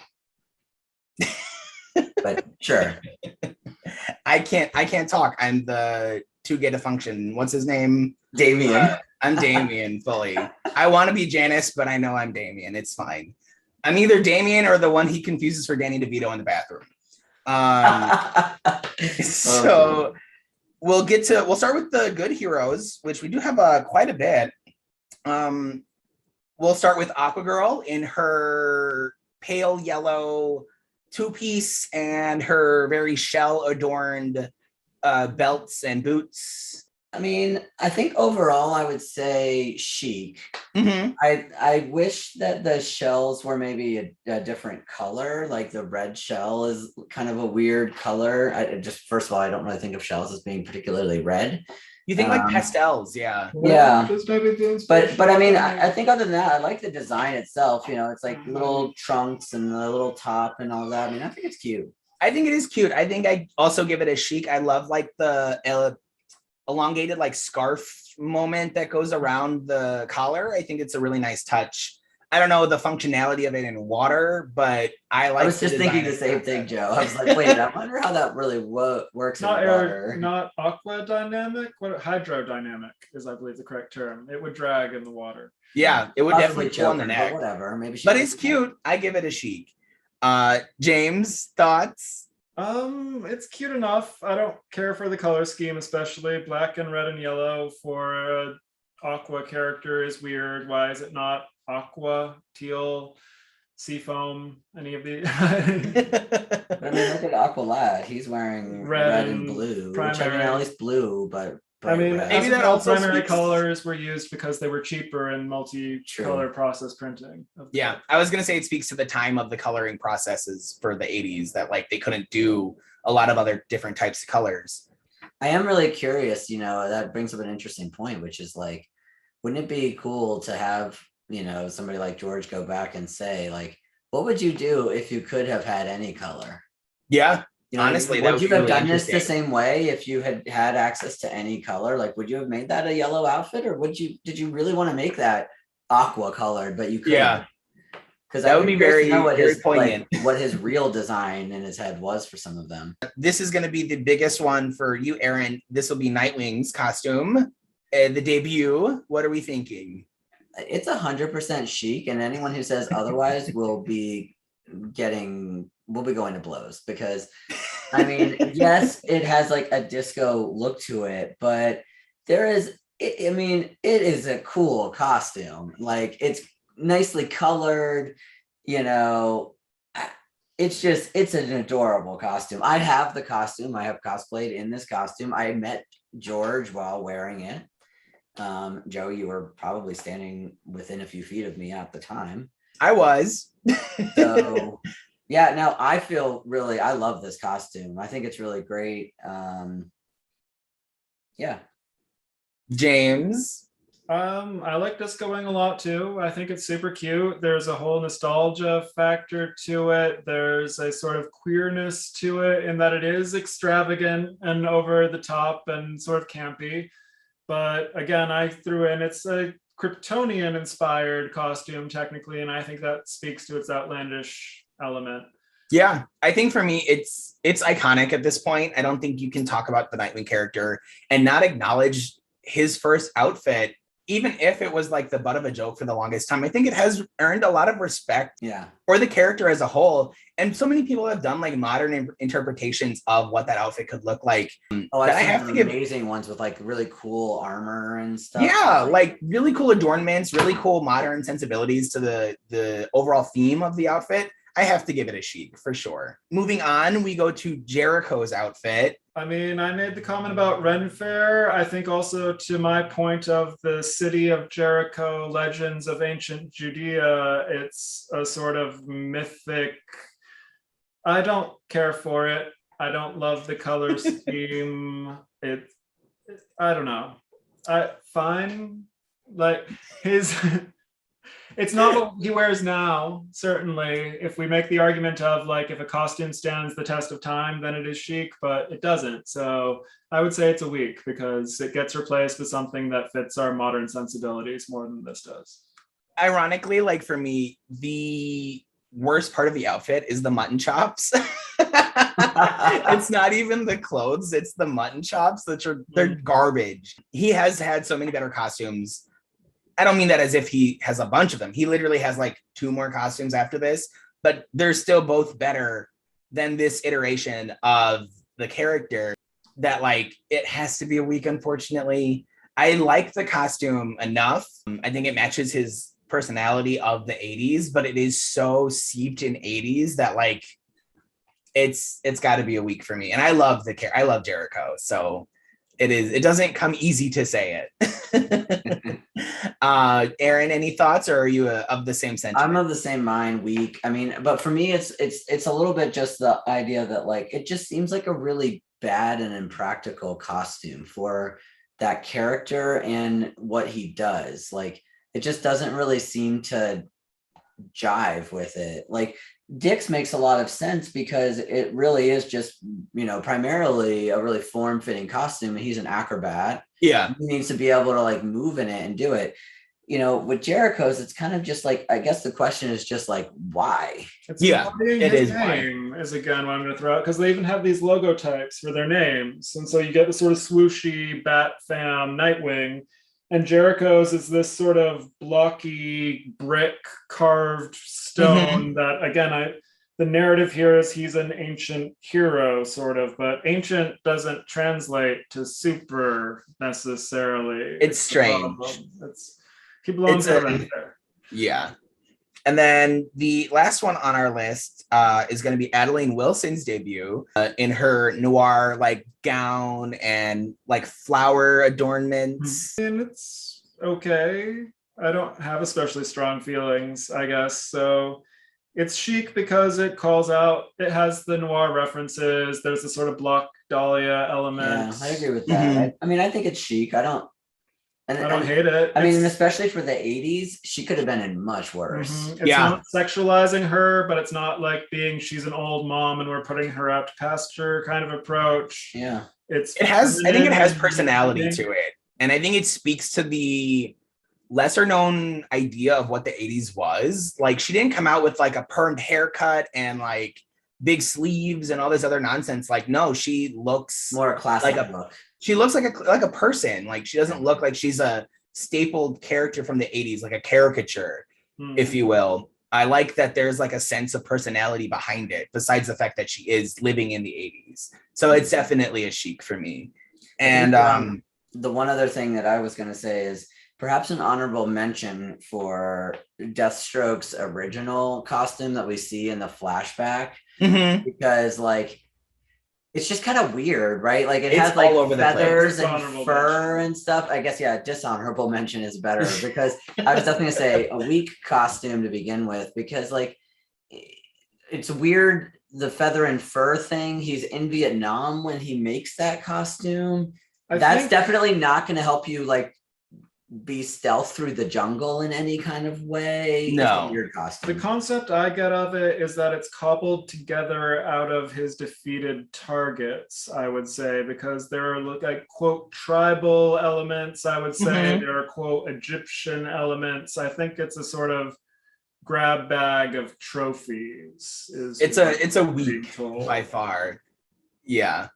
C: But sure.
A: I can't talk. I'm the two get a function. What's his name?
C: Damien.
A: I'm Damien fully. I want to be Janice, but I know I'm Damien. It's fine. I'm either Damien or the one he confuses for Danny DeVito in the bathroom. So we'll start with the good heroes, which we do have quite a bit. We'll start with Aqua Girl in her pale yellow two-piece and her very shell-adorned belts and boots.
C: I mean, I think overall I would say chic.
A: Mm-hmm.
C: I wish that the shells were maybe a different color. Like the red shell is kind of a weird color. First of all, I don't really think of shells as being particularly red.
A: You think like pastels, yeah.
C: Yeah. But I mean, I think other than that, I like the design itself. You know, it's like little trunks and the little top and all that. I mean, I think it's cute.
A: I think it is cute. I think I also give it a chic. I love like the elongated like scarf moment that goes around the collar. I think it's a really nice touch. I don't know the functionality of it in water, but I was
C: just thinking the same thing, Joe. I was like, wait, I wonder how that really works in water.
B: Not aqua dynamic. What hydrodynamic is, I believe, the correct term. It would drag in the water.
A: Yeah, it would definitely pull on the neck.
C: Whatever, maybe.
A: But it's cute. I give it a chic. James, thoughts?
B: It's cute enough. I don't care for the color scheme, especially black and red and yellow for an aqua character is weird. Why is it not aqua, teal, seafoam, any of the
C: I mean, look at Aqualad. He's wearing red and blue. Which, I mean, at least blue, but
B: I mean,
A: maybe that also
B: primary colors were used because they were cheaper in multi-color process printing.
A: Yeah, I was gonna say it speaks to the time of the coloring processes for the 80s that like they couldn't do a lot of other different types of colors.
C: I am really curious, you know, that brings up an interesting point, which is like, wouldn't it be cool to have, you know, somebody like George go back and say, like, what would you do if you could have had any color?
A: Yeah.
C: You know,
A: honestly,
C: would you have done this the same way if you had had access to any color? Like, would you have made that a yellow outfit, or did you really want to make that aqua colored, but you couldn't?
A: Yeah,
C: because
A: that would be very poignant.
C: Like, what his real design in his head was for some of them.
A: This is going to be the biggest one for you, Aaron. This will be Nightwing's costume, the debut. What are we thinking?
C: It's 100% chic, and anyone who says otherwise will be going to blows, because I mean, yes, it has like a disco look to it, but it is a cool costume. Like, it's nicely colored, you know, it's an adorable costume. I have the costume. I have cosplayed in this costume. I met George while wearing it. Joe, you were probably standing within a few feet of me at the time.
A: I was.
C: So yeah, no, I love this costume. I think it's really great. Yeah.
A: James?
B: I like Disco Wing a lot too. I think it's super cute. There's a whole nostalgia factor to it. There's a sort of queerness to it in that it is extravagant and over the top and sort of campy. But again, I threw in, it's a Kryptonian inspired costume technically, and I think that speaks to its outlandish element.
A: Yeah, I think for me, it's iconic at this point. I don't think you can talk about the Nightwing character and not acknowledge his first outfit, even if it was like the butt of a joke for the longest time. I think it has earned a lot of respect for the character as a whole. And so many people have done like modern interpretations of what that outfit could look like.
C: Oh, I have amazing ones with like really cool armor and stuff.
A: Yeah, like really cool adornments, really cool modern sensibilities to the overall theme of the outfit. I have to give it a chic for sure. Moving on, we go to Jericho's outfit.
B: I mean, I made the comment about Ren Fair. I think also to my point of the city of Jericho, legends of ancient Judea, it's a sort of mythic. I don't care for it. I don't love the color scheme. I don't know. Fine. Like his... It's not what he wears now, certainly. If we make the argument of like, if a costume stands the test of time, then it is chic, but it doesn't. So I would say it's a weak because it gets replaced with something that fits our modern sensibilities more than this does.
A: Ironically, like for me, the worst part of the outfit is the mutton chops. It's not even the clothes, it's the mutton chops, they're garbage. He has had so many better costumes. I don't mean that as if he has a bunch of them. He literally has like 2 more costumes after this, but they're still both better than this iteration of the character. That like it has to be a week, unfortunately. I like the costume enough. I think it matches his personality of the 80s, but it is so seeped in 80s that like it's got to be a week for me. And I love Jericho, so it doesn't come easy to say it. Aaron, any thoughts, or are you of the same sentiment?
C: I'm of the same mind. Week. I mean, but for me, it's a little bit just the idea that like it just seems like a really bad and impractical costume for that character and what he does. Like it just doesn't really seem to jive with it. Like Dick's makes a lot of sense because it really is just, primarily a really form-fitting costume, and he's an acrobat.
A: Yeah.
C: He needs to be able to like move in it and do it. With Jericho's, it's kind of just like, I guess the question is just like, why?
B: It is. Name is again what I'm going to throw out, because they even have these logo types for their names. And so you get the sort of swooshy Bat Fam Nightwing, and Jericho's is this sort of blocky brick carved stone that, again, the narrative here is he's an ancient hero, sort of, but ancient doesn't translate to super necessarily.
A: It's strange.
B: He belongs there.
A: Yeah. And then the last one on our list is going to be Adeline Wilson's debut in her noir like gown and like flower adornments.
B: And it's okay. I don't have especially strong feelings, I guess. So it's chic because it has the noir references. There's the sort of Block Dahlia element.
C: Yeah, I agree with that. I mean, I think it's chic. I don't hate
B: it.
C: I mean, especially for the 80s, she could have been in much worse.
B: It's not sexualizing her, but it's not like she's an old mom and we're putting her out to pasture kind of approach.
C: Yeah.
A: I think it has personality to it. And I think it speaks to the lesser known idea of what the 80s was. Like she didn't come out with like a permed haircut and like big sleeves and all this other nonsense. Like, no, she looks
C: more classic look.
A: She looks like a person. Like she doesn't look like she's a stapled character from the 80s, like a caricature, if you will. I like that there's like a sense of personality behind it, besides the fact that she is living in the 80s. So it's definitely a chic for me. And
C: the one other thing that I was going to say is perhaps an honorable mention for Deathstroke's original costume that we see in the flashback, because like it's just kind of weird, right? Like it has like feathers and fur and stuff. I guess, dishonorable mention is better, because I was definitely gonna say a weak costume to begin with, because like it's weird, the feather and fur thing. He's in Vietnam when he makes that costume. That's definitely not going to help you like be stealth through the jungle in any kind of way.
A: No.
C: Weird costume.
B: The concept I get of it is that it's cobbled together out of his defeated targets, I would say, because there are like quote tribal elements, I would say. There are quote Egyptian elements. I think it's a sort of grab bag of trophies.
A: It's a weak by far. Yeah.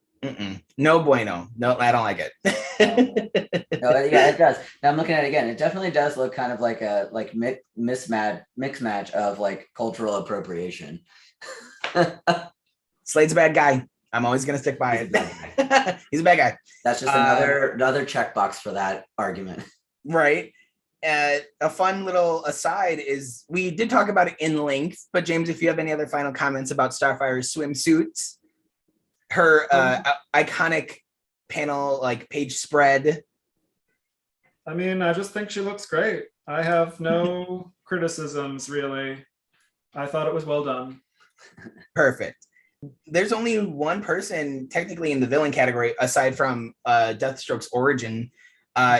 A: No bueno. No, I don't like it.
C: It does. Now I'm looking at it again. It definitely does look kind of like a mix match of like cultural appropriation.
A: Slade's a bad guy. I'm always gonna stick by it. He's a bad guy.
C: That's just another checkbox for that argument. Right.
A: A fun little aside is we did talk about it in length, but James, if you have any other final comments about Starfire's swimsuits, her iconic panel like page spread.
B: I mean, I just think she looks great. I have no criticisms, really. I thought it was well done.
A: Perfect. There's only one person technically in the villain category, aside from Deathstroke's origin,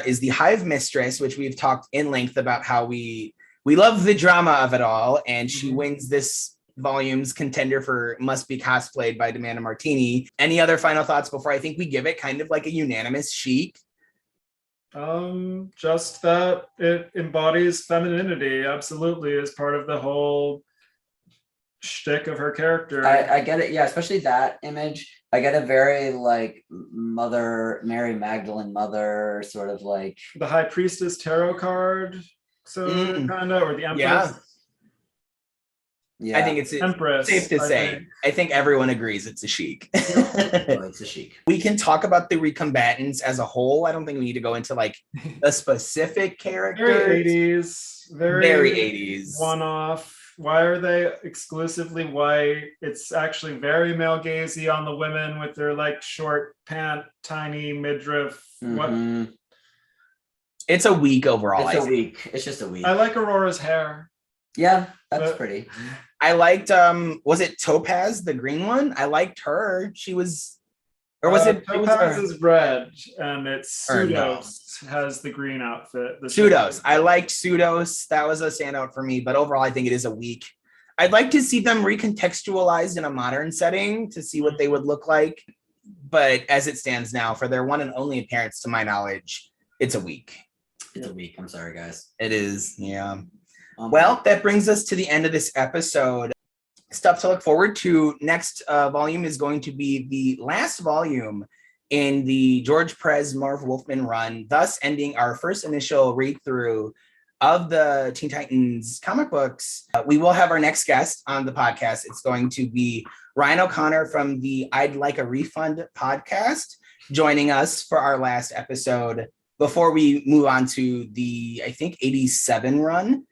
A: is the Hive Mistress, which we've talked in length about how we love the drama of it all, and she wins this volume's contender for must be cosplayed by Demanda Martini. Any other final thoughts before I think we give it kind of like a unanimous chic?
B: Just that it embodies femininity, absolutely, as part of the whole shtick of her character.
C: I get it, yeah, especially that image. I get a very like mother, Mary Magdalene mother, sort of like
B: the High Priestess tarot card, so kind of, or the Empress.
A: Yeah.
C: yeah.
A: I think it's
B: Empress,
A: safe to say. I think everyone agrees it's a chic.
C: Oh, it's a chic.
A: We can talk about the recombatants as a whole. I don't think we need to go into like a specific character.
B: Very 80s,
A: Very 80s.
B: one-off. Why are they exclusively white? It's actually very male gazy on the women with their like short pant, tiny midriff.
C: Mhm.
B: What?
A: It's a week overall.
C: It's a week. It's just a week.
B: I like Aurora's hair.
C: Yeah, that's
B: But-
C: pretty.
A: I liked was it Topaz, the green one? I liked her. She was, or was it
B: Topaz
A: her?
B: is red, and it's
A: Or no.
B: Pseudos has the green outfit. The
A: Pseudos. I liked Pseudos. That was a standout for me, but overall I think it is a week. I'd like to see them recontextualized in a modern setting to see what they would look like. But as it stands now, for their one and only appearance, to my knowledge, it's a week.
C: It's a week. I'm sorry, guys.
A: It is, yeah. Well, that brings us to the end of this episode. Stuff to look forward to. Next volume is going to be the last volume in the George Perez Marv Wolfman run, thus ending our first initial read through of the Teen Titans comic books. We will have our next guest on the podcast. It's going to be Ryan O'Connor from the I'd Like a Refund podcast, joining us for our last episode before we move on to the, I think, 87 run.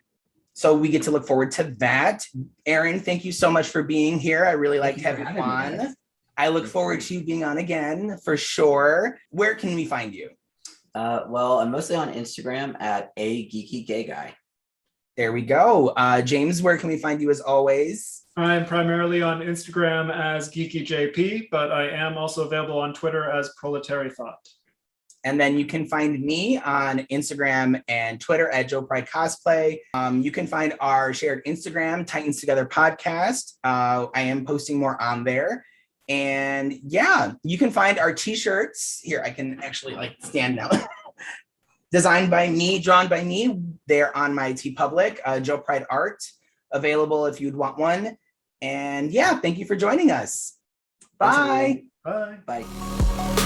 A: So we get to look forward to that. Aaron, thank you so much for being here. I really liked having you on. I look forward to you being on again for sure. Where can we find you?
C: Well, I'm mostly on Instagram at a geeky gay guy.
A: There we go. James, where can we find you as always?
B: I'm primarily on Instagram as GeekyJP, but I am also available on Twitter as Proletary Thought.
A: And then you can find me on Instagram and Twitter at Joe Pride Cosplay. You can find our shared Instagram, Titans Together Podcast. I am posting more on there. And yeah, you can find our t-shirts. Here, I can actually like stand now. Designed by me, drawn by me. They're on my TeePublic, Joe Pride Art, available if you'd want one. And yeah, thank you for joining us. Bye.
B: Bye.
C: Bye.